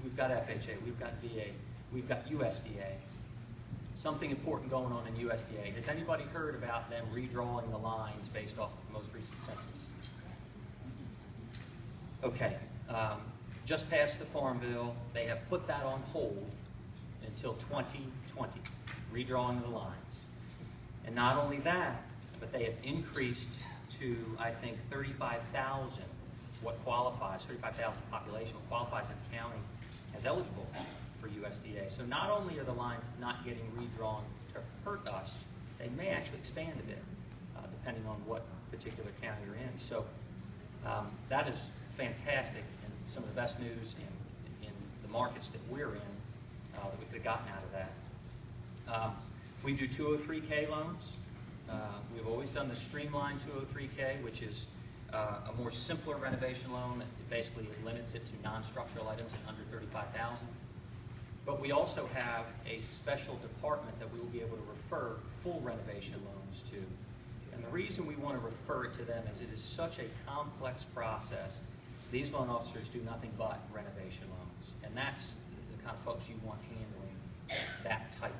We've got FHA, we've got VA, we've got USDA. Something important going on in USDA. Has anybody heard about them redrawing the lines based off of the most recent census? Okay. Just passed the Farm Bill. They have put that on hold until 2020, redrawing the lines. And not only that, but they have increased to, I think, 35,000 what qualifies, 35,000 population, what qualifies in the county as eligible for USDA. So not only are the lines not getting redrawn to hurt us, they may actually expand a bit, depending on what particular county you're in. So that is fantastic, and some of the best news in the markets that we're in that we could have gotten out of that. We do 203K loans. We've always done the streamlined 203K, which is a more simpler renovation loan that basically limits it to non-structural items at under $35,000. But we also have a special department that we will be able to refer full renovation loans to. And the reason we want to refer it to them is it is such a complex process. These loan officers do nothing but renovation loans. And that's the kind of folks you want handling that type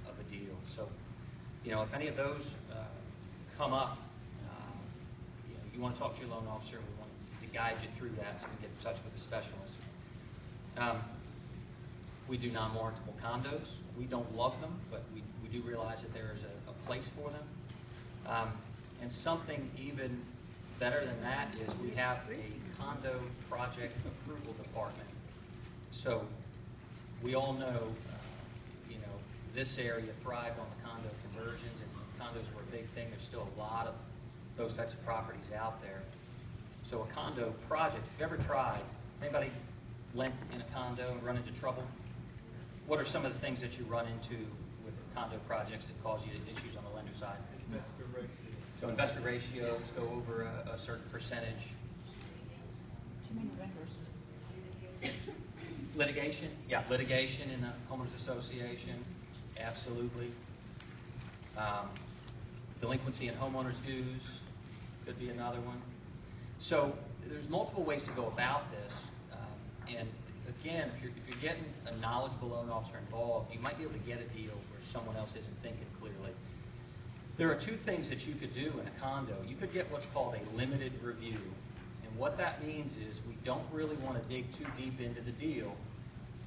of a deal. So, if any of those come up, you want to talk to your loan officer, and we want to guide you through that so we can get in touch with the specialist. We do non-marketable condos. We don't love them, but we do realize that there is a place for them. And something even better than that is we have a condo project approval department. So we all know, this area thrived on the condo conversions, and condos were a big thing. There's still a lot of those types of properties out there. So a condo project, if you've ever tried, anybody lent in a condo and run into trouble? What are some of the things that you run into with condo projects that cause you issues on the lender side? Investor ratio. So investor ratios go over a certain percentage. Too many vendors. Litigation? Yeah, litigation in the homeowners association. Absolutely. Delinquency in homeowners dues could be another one. So there's multiple ways to go about this. And again, if you're getting a knowledgeable loan officer involved, you might be able to get a deal where someone else isn't thinking clearly. There are two things that you could do in a condo. You could get what's called a limited review. And what that means is we don't really want to dig too deep into the deal.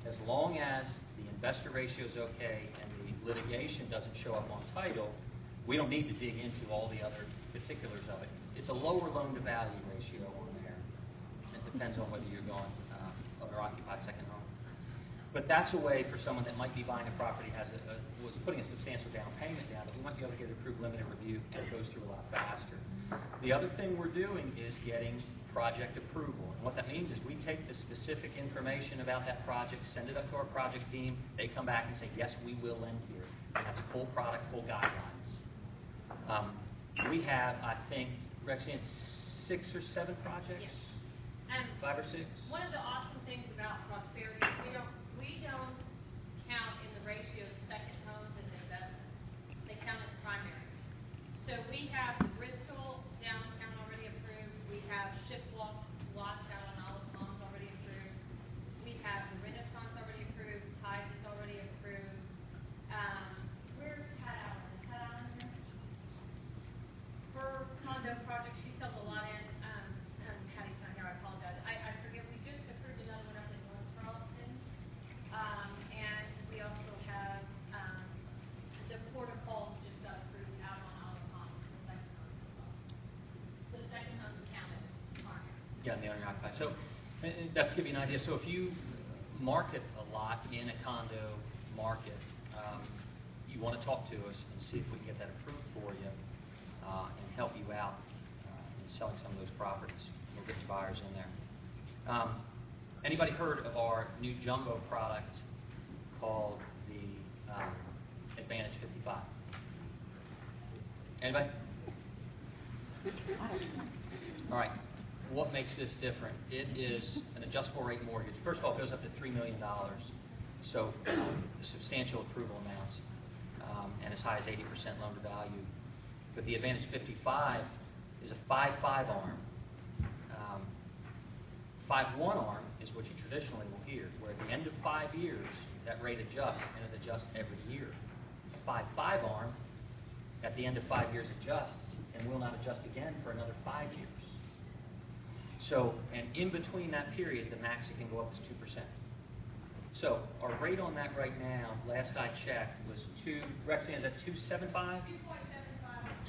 As long as the investor ratio is okay and the litigation doesn't show up on title, we don't need to dig into all the other particulars of it. It's a lower loan-to-value ratio on there. It depends on whether you're going owner-occupied second home. But that's a way for someone that might be buying a property, was putting a substantial down payment down, that we might be able to get an approved limited review, and it goes through a lot faster. The other thing we're doing is getting project approval. And what that means is we take the specific information about that project, send it up to our project team, they come back and say, yes, we will lend here. And that's full product, full guidelines. We have, I think, Rexanne, 6 or 7 projects? Yes. And 5 or 6? one of the awesome things about Prosperity is we don't count in the ratio second homes and investments. They count as primary. So we have the Bristol downtown already approved. We have Shipwalk Watch out on Olive Palms already approved. We have the Renaissance already approved. Tides is already approved. Where's Pat Allen? Is Pat Allen here? Her condo project, she sells a lot in. Patty's not here. I apologize. I forget. We just approved another one up in North Charleston. And we also have the Port of Falls just got approved out on Olive Palms, the second home as well. So the second home's counted. Yeah, in the owner-occupied. So that's to give you an idea. So if you market a lot in a condo market, you want to talk to us and see if we can get that approved for you and help you out in selling some of those properties. We'll get your buyers in there. Anybody heard of our new jumbo product called the Advantage 55? Anybody? All right. What makes this different? It is an adjustable rate mortgage. First of all, it goes up to $3 million, so substantial approval amounts, and as high as 80% loan to value. But the Advantage 55 is a 5.5 arm. 5.1 arm is what you traditionally will hear, where at the end of 5 years, that rate adjusts, and it adjusts every year. 5.5 arm, at the end of 5 years, adjusts, and will not adjust again for another 5 years. So, and in between that period, the max it can go up is 2%. So, our rate on that right now, last I checked, was Rexanne, is that 2.75?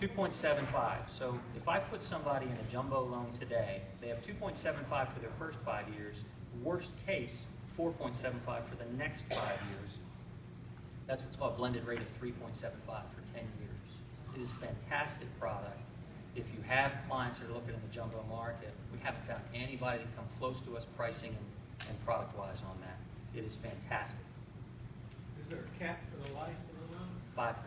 2.75. So if I put somebody in a jumbo loan today, they have 2.75 for their first 5 years. Worst case, 4.75 for the next 5 years. That's what's called a blended rate of 3.75 for 10 years. It is a fantastic product. If you have clients that are looking in the jumbo market, we haven't found anybody that come close to us pricing and product-wise on that. It is fantastic. Is there a cap for the life of the loan? 5%.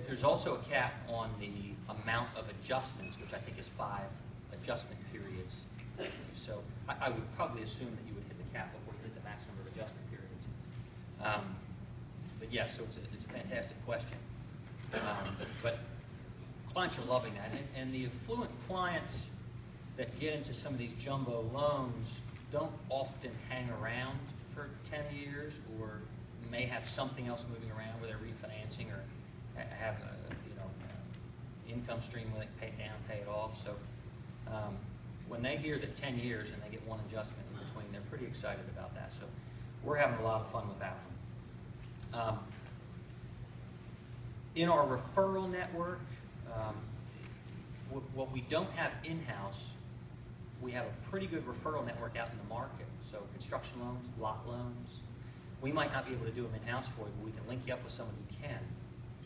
There's also a cap on the amount of adjustments, which I think is 5 adjustment periods. So I would probably assume that you would hit the cap before you hit the max number of adjustment periods. But yes, so it's a fantastic question. But clients are loving that. And the affluent clients that get into some of these jumbo loans don't often hang around for 10 years, or may have something else moving around where they're refinancing, or have a income stream where they pay it down, pay it off. So when they hear that 10 years and they get one adjustment in between, they're pretty excited about that. So we're having a lot of fun with that one. In our referral network, what we don't have in-house, we have a pretty good referral network out in the market. So construction loans, lot loans. We might not be able to do them in-house for you, but we can link you up with someone who can,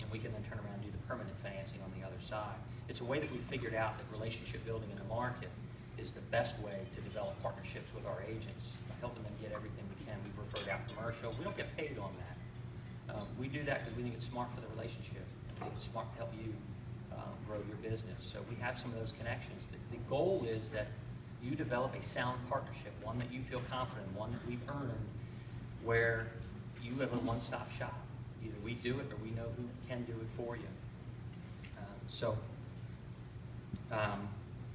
and we can then turn around and do the permanent financing on the other side. It's a way that we figured out that relationship building in the market is the best way to develop partnerships with our agents, helping them get everything we can. We've referred out commercial. We don't get paid on that. We do that because we think it's smart for the relationship, and we think it's smart to help you grow your business. So we have some of those connections. The goal is that you develop a sound partnership, one that you feel confident in, one that we've earned, where you have a one-stop shop. Either we do it or we know who can do it for you.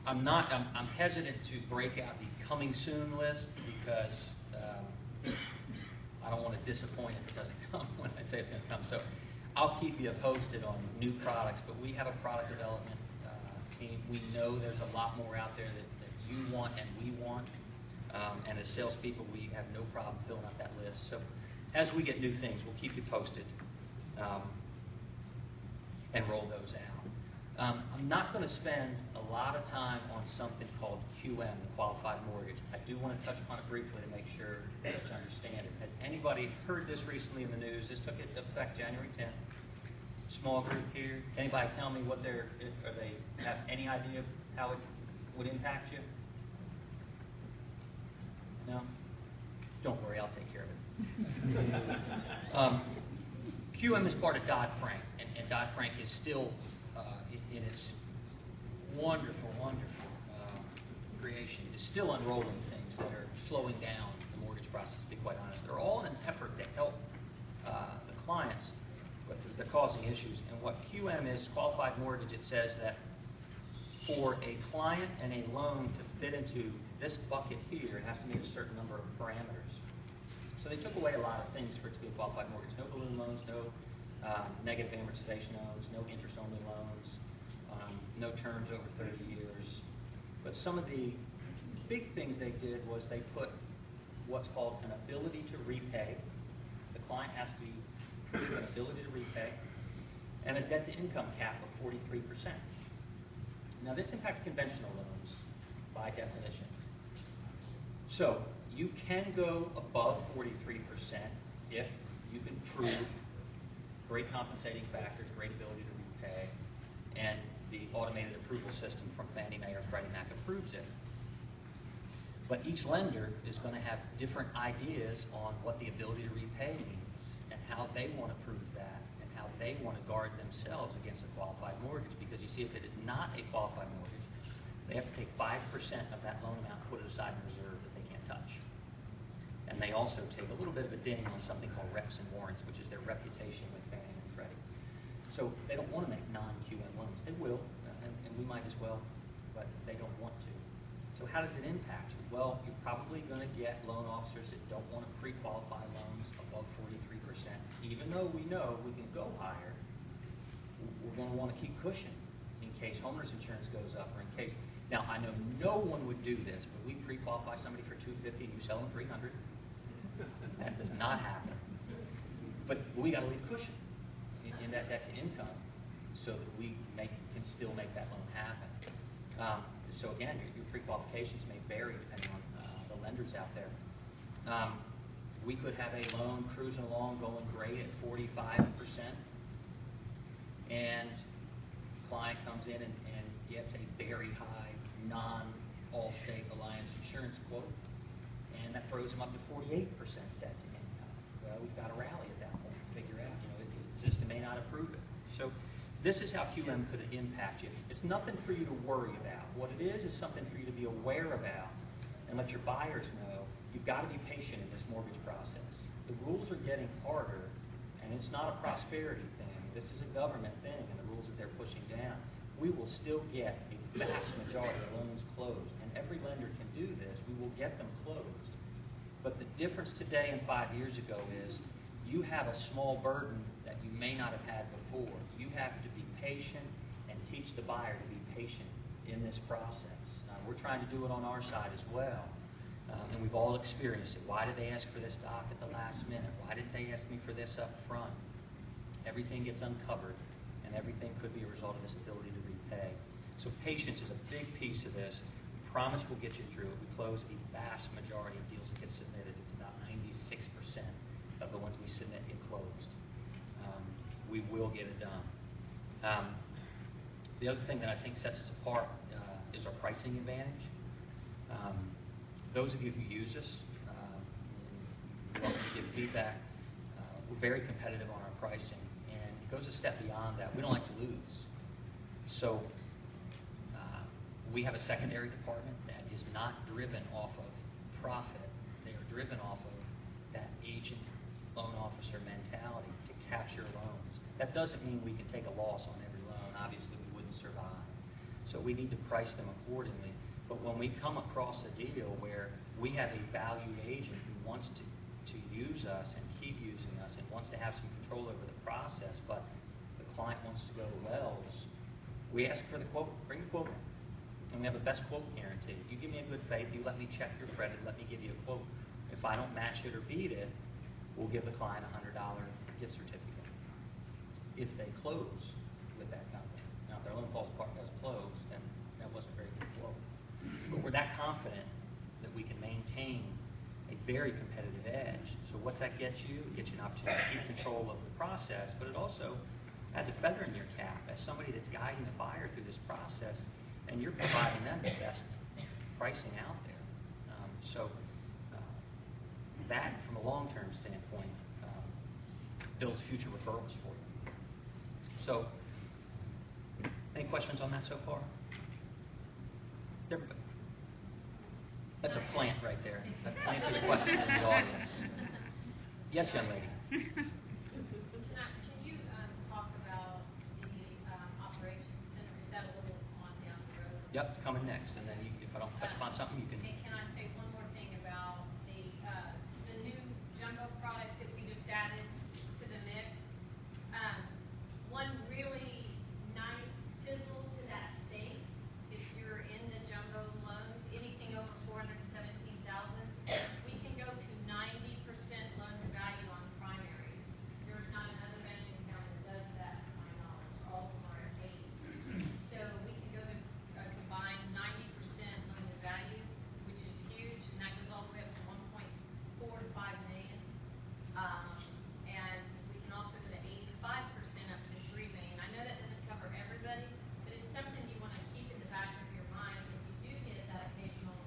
I'm hesitant to break out the coming soon list because I don't want to disappoint if it doesn't come when I say it's going to come. So I'll keep you posted on new products, but we have a product development team. We know there's a lot more out there that you want and we want. And as salespeople, we have no problem filling up that list. So as we get new things, we'll keep you posted and roll those out. I'm not going to spend a lot of time on something called QM, the Qualified Mortgage. I do want to touch upon it briefly to make sure that you understand it. Has anybody heard this recently in the news? This took effect January 10th. Small group here. Anybody tell me what they have any idea of how it would impact you? No? Don't worry, I'll take care of it. QM is part of Dodd-Frank, and Dodd-Frank is still in its wonderful creation, is still unrolling things that are slowing down the mortgage process, to be quite honest. They're all in an effort to help the clients, but they're causing issues. And what QM is, Qualified Mortgage, it says that for a client and a loan to fit into this bucket here, it has to meet a certain number of parameters. So they took away a lot of things for it to be a qualified mortgage. No balloon loans, no negative amortization loans, no interest-only loans, no terms over 30 years. But some of the big things they did was they put what's called an ability to repay. The client has to prove an ability to repay, and a debt-to-income cap of 43%. Now, this impacts conventional loans by definition. So you can go above 43% if you can prove great compensating factors, great ability to repay, and the automated approval system from Fannie Mae or Freddie Mac approves it. But each lender is going to have different ideas on what the ability to repay means and how they want to prove that and how they want to guard themselves against a qualified mortgage. Because you see, if it is not a qualified mortgage, they have to take 5% of that loan amount and put it aside in reserve that they can't touch. And they also take a little bit of a ding on something called reps and warrants, which is their reputation with Fannie and Freddie. So they don't want to make non-QM loans. They will, and we might as well, but they don't want to. So how does it impact you? Well, you're probably going to get loan officers that don't want to pre-qualify loans above 43%. Even though we know we can go higher, we're going to want to keep cushion in case homeowners insurance goes up or in case. Now, I know no one would do this, but we pre-qualify somebody for $250 and you sell them $300. That does not happen. But we got to leave cushion in that debt to income so that we can still make that loan happen. So again, your pre-qualifications may vary depending on the lenders out there. We could have a loan cruising along, going great at 45%, and client comes in and gets a very high non-Allstate Alliance insurance quote, and that throws him up to 48% debt to income. Well, we've got to rally at that point and figure out, the system may not approve it. So this is how QM could impact you. It's nothing for you to worry about. What it is something for you to be aware about and let your buyers know. You've got to be patient in this mortgage process. The rules are getting harder, and it's not a prosperity thing. This is a government thing, and the rules that they're pushing down. we will still get a vast majority of loans closed. And every lender can do this. We will get them closed. But the difference today and 5 years ago is you have a small burden that you may not have had before. You have to be patient and teach the buyer to be patient in this process. We're trying to do it on our side as well. And we've all experienced it. Why did they ask for this doc at the last minute? Why didn't they ask me for this up front? Everything gets uncovered, and everything could be a result of this ability to repay. So patience is a big piece of this. We promise we'll get you through it. We close a vast majority of deals that get submitted. It's about 96% of the ones we submit get closed. We will get it done. The other thing that I think sets us apart is our pricing advantage. Those of you who use us, and want to give feedback, we're very competitive on our pricing, and it goes a step beyond that. We don't like to lose. So we have a secondary department that is not driven off of profit. They are driven off of that agent loan officer mentality to capture loans. That doesn't mean we can take a loss on every loan. Obviously, we wouldn't survive. So we need to price them accordingly. But when we come across a deal where we have a valued agent who wants to use us and keep using us and wants to have some control over the process, but the client wants to go to Wells, we ask for the quote, bring the quote, and we have a best quote guarantee. You give me a good faith, you let me check your credit, let me give you a quote. If I don't match it or beat it, we'll give the client a $100 gift certificate if they close with that company. Now, if their loan falls apart and doesn't close, then that wasn't a very good quote. But we're that confident that we can maintain a very competitive edge. So what's that get you? It gets you an opportunity to keep control of the process, but it also adds a feather in your cap as somebody that's guiding the buyer through this process, and you're providing them the best pricing out there. That, from a long-term standpoint, builds future referrals for you. So, any questions on that so far? That's a plant right there. A plant for the questions in the audience. Yes, young lady. Can you talk about the operations center? Is that a little on down the road? Yep, it's coming next. And then if I don't touch upon something, you can... And can I say one more thing about the new jumbo product that we just added to the mix? One really nice sizzle to that state, if you're in the jumbo loans, anything over $417,000, we can go to 90% loan to value on primaries. There's not another bank in town that does that, to my knowledge. All of them are at 80. So we can go to a combined 90% loan to value, which is huge, and that goes all the way up to 1.4 to 5 million. And we can also go to 85% up to 3 million. I know that doesn't cover everybody, but it's something you want to keep in the back of your mind if you do get that occasional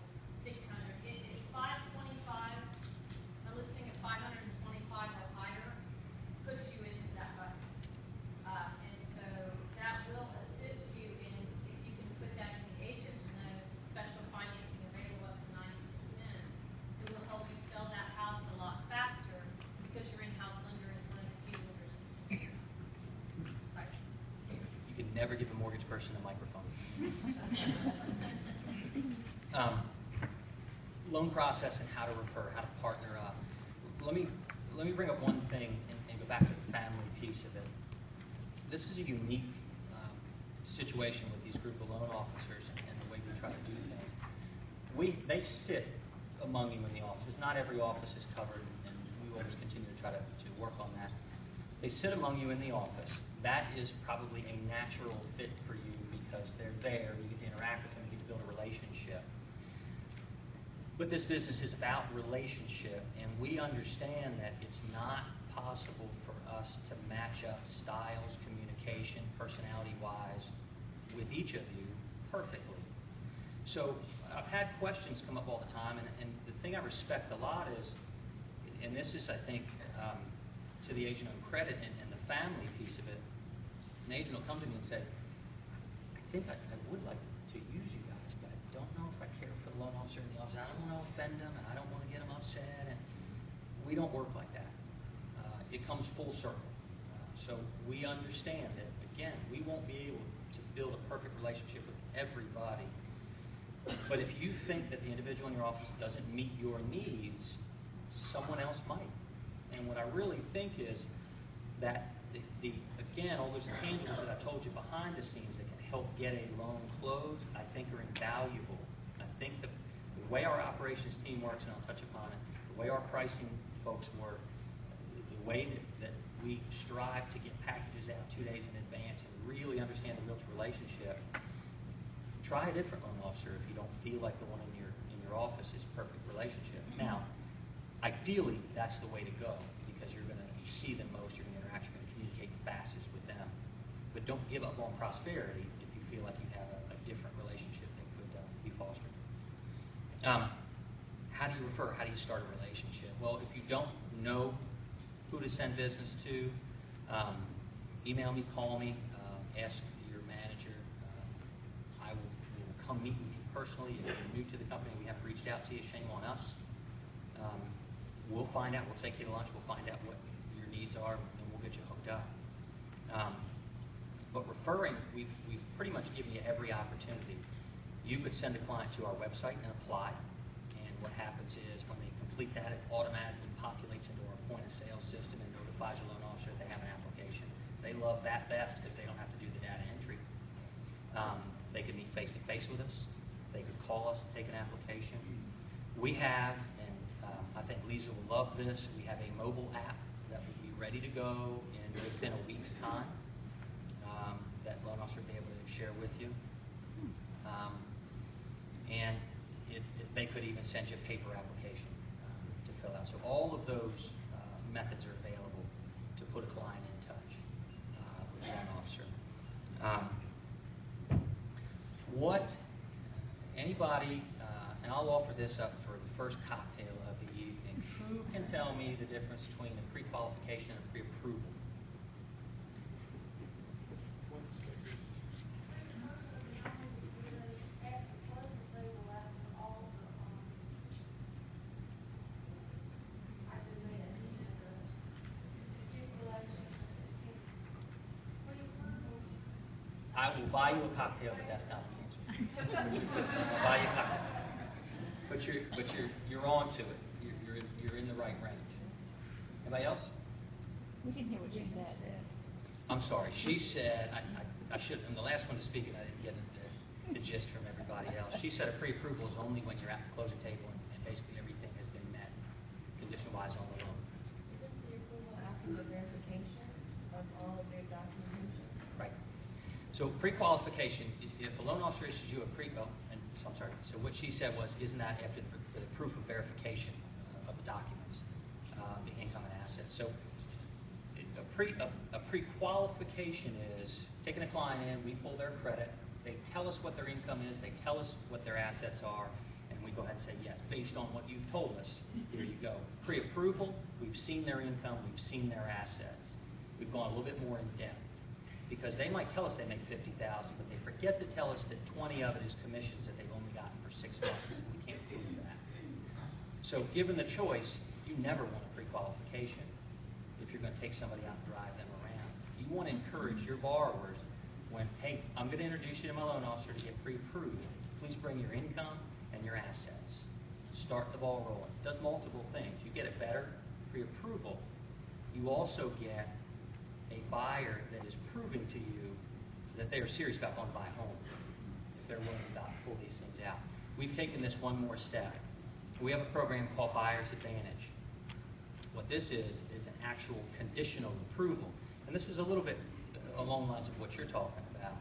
600. It's 525. A listing of 525 or higher puts you into that bucket. And so that will assist you in, if you can put that in the agent's notes, special financing available up to 90%. It will help you sell that house a lot faster because your in-house lender is one of the few lenders. Right. You can never give a mortgage person a microphone. Loan process and how to refer, how to partner up. Let me bring up one thing and go back to the family piece of it. This is a unique situation with these group of loan officers and the way we try to do things. They sit among you in the offices. Not every office is covered, and we will always continue to try to work on that. They sit among you in the office. That is probably a natural fit for you because they're there, you get to interact with them, you get to build a relationship. But this business is about relationship, and we understand that it's not possible for us to match up styles, communication, personality-wise with each of you perfectly. So I've had questions come up all the time, and the thing I respect a lot is, and this is, I think, to the agent on credit and the family piece of it, an agent will come to me and say, I think I would like to use you guys, but I don't know if I care for the loan officer in the office. I don't want to offend them, and I don't want to get them upset, and we don't work like that. It comes full circle. So we understand that, again, we won't be able to build a perfect relationship with everybody. But if you think that the individual in your office doesn't meet your needs, someone else might. And what I really think is that again, all those tangibles that I told you behind the scenes that can help get a loan closed, I think are invaluable. I think the way our operations team works, and I'll touch upon it, the way our pricing folks work, the way that we strive to get packages out 2 days in advance and really understand the realtor relationship. Try a different loan officer if you don't feel like the one in your office is a perfect relationship. Now, ideally, that's the way to go because you're going to see them most, you're going to interact, you're going to communicate the fastest with them. But don't give up on prosperity if you feel like you have a different relationship that could be fostered. How do you refer? How do you start a relationship? Well, if you don't know who to send business to, email me, call me, ask your manager. I will come meet with you personally. If you're new to the company, we haven't reached out to you, shame on us. We'll find out. We'll take you to lunch. We'll find out what your needs are, and we'll get you hooked up. But referring, we've pretty much given you every opportunity. You could send a client to our website and apply, and what happens is when they complete that, it automatically populates into our point-of-sale system and notifies your loan officer that they have an application. They love that best because they don't have to do the data entry. They could meet face-to-face with us. They could call us and take an application. We have, and I think Lisa will love this, we have a mobile app that will be ready to go within a week's time that loan officer will be able to share with you. And they could even send you a paper application to fill out. So all of those methods are available to put a client in touch with the loan officer. Anybody, and I'll offer this up for the first cocktail of the evening, who can tell me the difference between a pre-qualification and a pre-approval? I will buy you a cocktail, but that's not the answer. I'll buy you a cocktail. But you're on to it. You're in the right range. Anybody else? We can hear what she said. I'm sorry. She said I should. I'm the last one to speak, and I didn't get the gist from everybody else. She said a pre-approval is only when you're at the closing table and basically everything has been met, condition-wise on the loan. Isn't pre-approval after the verification of all of their documentation? Right. So pre-qualification, if a loan officer issues you a I'm sorry. So what she said was, isn't that after the proof of verification of the documents, the income and assets? So a pre-qualification is taking a client in, we pull their credit, they tell us what their income is, they tell us what their assets are, and we go ahead and say, yes, based on what you've told us, here you go. Pre-approval, we've seen their income, we've seen their assets. We've gone a little bit more in depth. Because they might tell us they make $50,000, but they forget to tell us that 20 of it is commissions that they've only gotten for 6 months. We can't prove that. So given the choice, you never want a pre-qualification if you're going to take somebody out and drive them around. You want to encourage your borrowers when, hey, I'm going to introduce you to my loan officer to get pre-approved. Please bring your income and your assets. Start the ball rolling. It does multiple things. You get it better, pre-approval. You also get a buyer that is proving to you that they are serious about going to buy a home if they're willing to pull these things out. We've taken this one more step. We have a program called Buyer's Advantage. What this is an actual conditional approval. And this is a little bit along the lines of what you're talking about.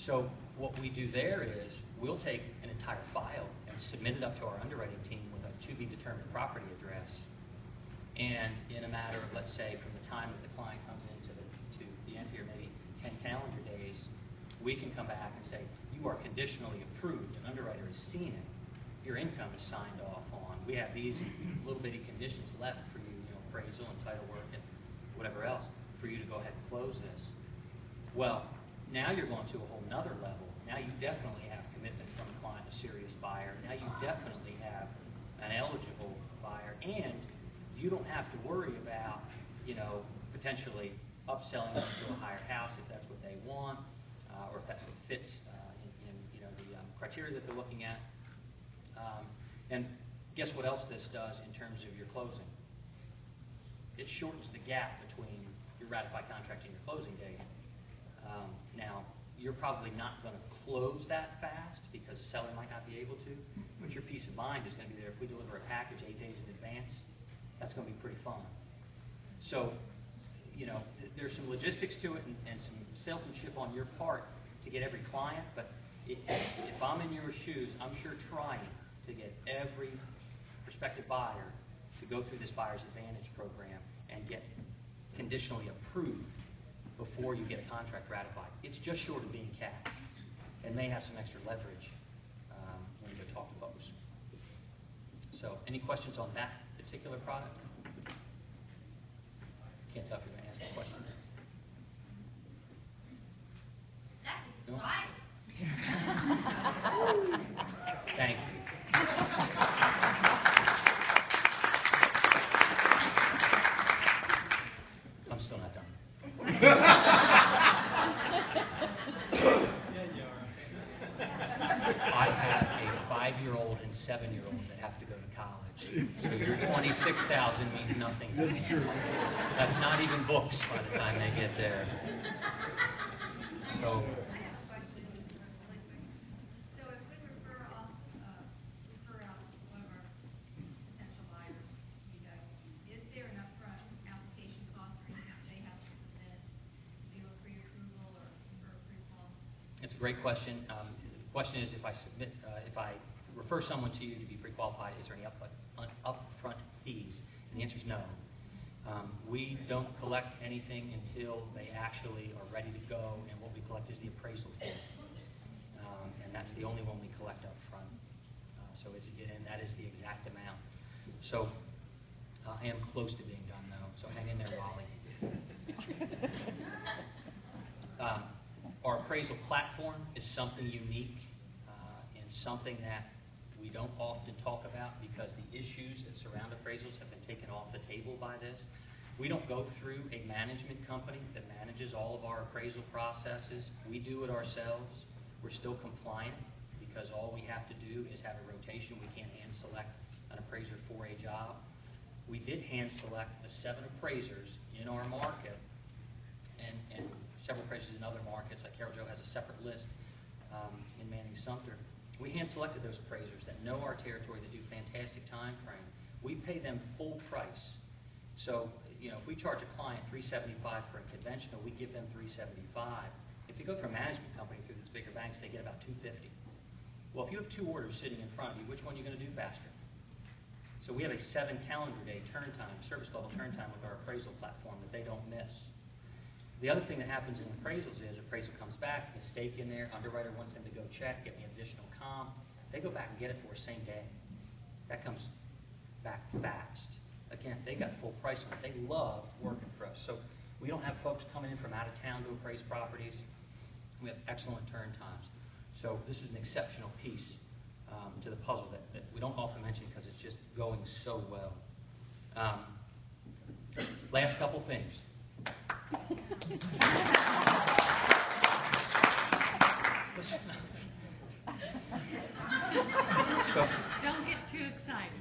So what we do there is we'll take an entire file and submit it up to our underwriting team with a to-be-determined property address. And in a matter of, let's say, from the time that the client comes into the end here, maybe 10 calendar days, we can come back and say, you are conditionally approved. An underwriter has seen it. Your income is signed off on. We have these little bitty conditions left for you, appraisal and title work and whatever else, for you to go ahead and close this. Well, now you're going to a whole nother level. Now you definitely have commitment from the client, a serious buyer. Now you definitely have an eligible buyer, and you don't have to worry about, potentially upselling them to a higher house if that's what they want. or if that fits in the criteria that they're looking at. And guess what else this does in terms of your closing? It shortens the gap between your ratified contract and your closing date. Now, you're probably not going to close that fast because the seller might not be able to, but your peace of mind is going to be there. If we deliver a package 8 days in advance, that's going to be pretty fun. So, there's some logistics to it and some salesmanship on your part to get every client, but if I'm in your shoes, I'm sure trying to get every prospective buyer to go through this Buyer's Advantage program and get conditionally approved before you get a contract ratified. It's just short of being cash and may have some extra leverage when you go talk to folks. So, any questions on that particular product? Can't tell if you're going to ask a question. That's No? exciting. Thank you. I'm still not done. I have a 5-year-old and 7-year-old that have to go to college. So your $26,000 means nothing to me. That's not even books by the time they get there. So. So if we refer out one of our potential buyers to you guys, is there an upfront application cost or anything that they have to submit to do a pre-approval or pre-qual? It's a great question. The question is, if I refer someone to you to be pre-qualified, is there any upfront fees? And the answer is no. We don't collect anything until they actually are ready to go, and what we collect is the appraisal fee. And that's the only one we collect up front. And that is the exact amount. So I am close to being done, though, so hang in there, Wally. Our appraisal platform is something unique and something that we don't often talk about because the issues that surround appraisals have been taken off the table by this. We don't go through a management company that manages all of our appraisal processes. We do it ourselves. We're still compliant because all we have to do is have a rotation. We can't hand select an appraiser for a job. We did hand select the 7 appraisers in our market and several appraisers in other markets. Like Carol Jo has a separate list in Manning-Sumter. We hand-selected those appraisers that know our territory, that do fantastic time frame. We pay them full price. So, if we charge a client $375 for a conventional, we give them $375. If you go through a management company through these bigger banks, they get about $250. Well, if you have 2 orders sitting in front of you, which one are you going to do faster? So we have a 7 calendar day turn time, service level turn time with our appraisal platform that they don't miss. The other thing that happens in appraisals is appraisal comes back, mistake in there, underwriter wants them to go check, get me additional comp. They go back and get it for the same day. That comes back fast. Again, they got full price on it. They love working for us. So we don't have folks coming in from out of town to appraise properties. We have excellent turn times. So this is an exceptional piece to the puzzle that we don't often mention because it's just going so well. Last couple things. Don't get too excited.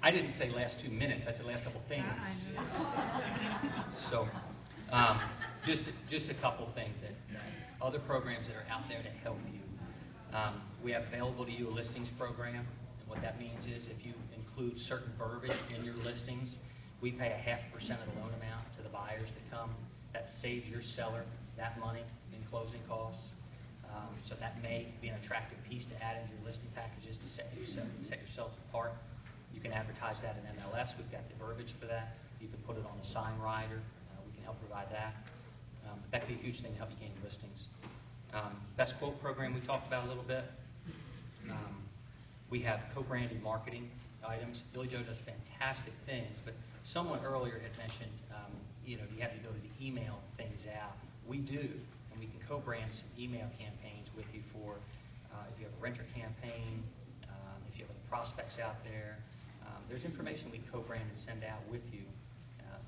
I didn't say last 2 minutes. I said last couple things. So, just a couple things that other programs that are out there to help you. We have available to you a listings program, and what that means is if you include certain verbiage in your listings, we pay 0.5% of the loan amount to the buyers that come. That saves your seller that money in closing costs. So that may be an attractive piece to add into your listing packages to set yourselves apart. You can advertise that in MLS. We've got the verbiage for that. You can put it on a sign rider. We can help provide that. That could be a huge thing to help you gain listings. Best quote program we talked about a little bit. We have co-branded marketing items. Billy Joe does fantastic things, but someone earlier had mentioned, you have the ability to email things out. We do, and we can co-brand some email campaigns with you for if you have a renter campaign, if you have other prospects out there. There's information we co-brand and send out with you,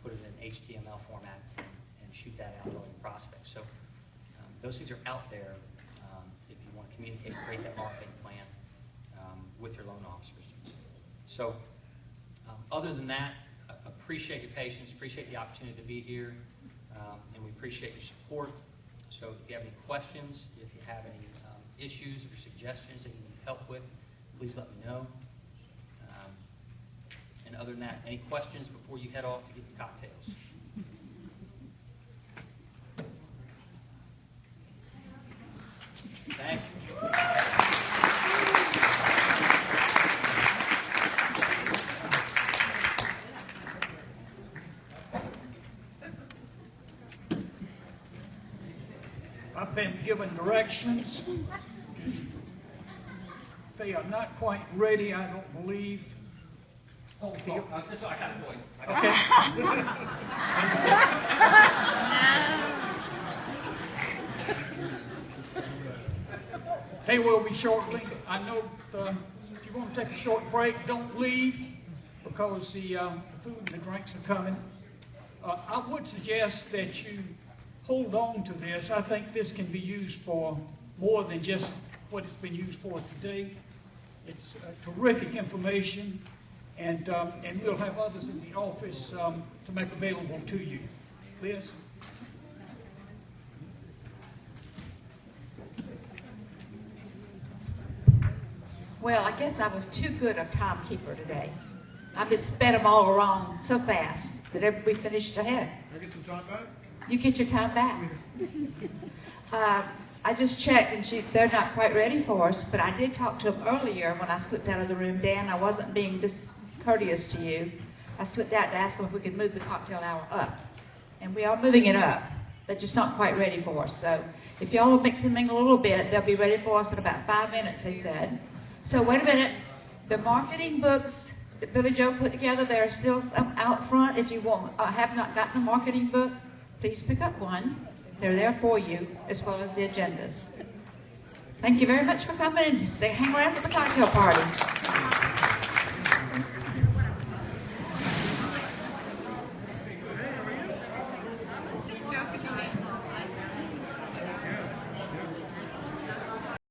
put it in HTML format, and shoot that out to all your prospects. So those things are out there if you want to communicate, create that marketing plan with your loan officers. So other than that, appreciate your patience, appreciate the opportunity to be here, and we appreciate your support. So if you have any questions, if you have any issues or suggestions that you need help with, please let me know. And other than that, any questions before you head off to get your cocktails? Thank you. I've been given directions. They are not quite ready, I don't believe. I got a point. They will be shortly. I know if you want to take a short break, don't leave because the food and the drinks are coming. I would suggest that you hold on to this. I think this can be used for more than just what it's been used for today. It's terrific information, and we'll have others in the office to make available to you. Liz? Well, I guess I was too good a timekeeper today. I just sped them all around so fast that we finished ahead. Can I get some time back? You get your time back. I just checked, and they're not quite ready for us, but I did talk to them earlier when I slipped out of the room. Dan, I wasn't being discourteous to you. I slipped out to ask them if we could move the cocktail hour up. And we are moving it up. They're just not quite ready for us. So if y'all will mix and mingle a little bit, they'll be ready for us in about 5 minutes, they said. So wait a minute. The marketing books that Billy Joe put together, there are still some out front. If you have not gotten a marketing book, please pick up one. They're there for you, as well as the agendas. Thank you very much for coming, and hang around for the cocktail party.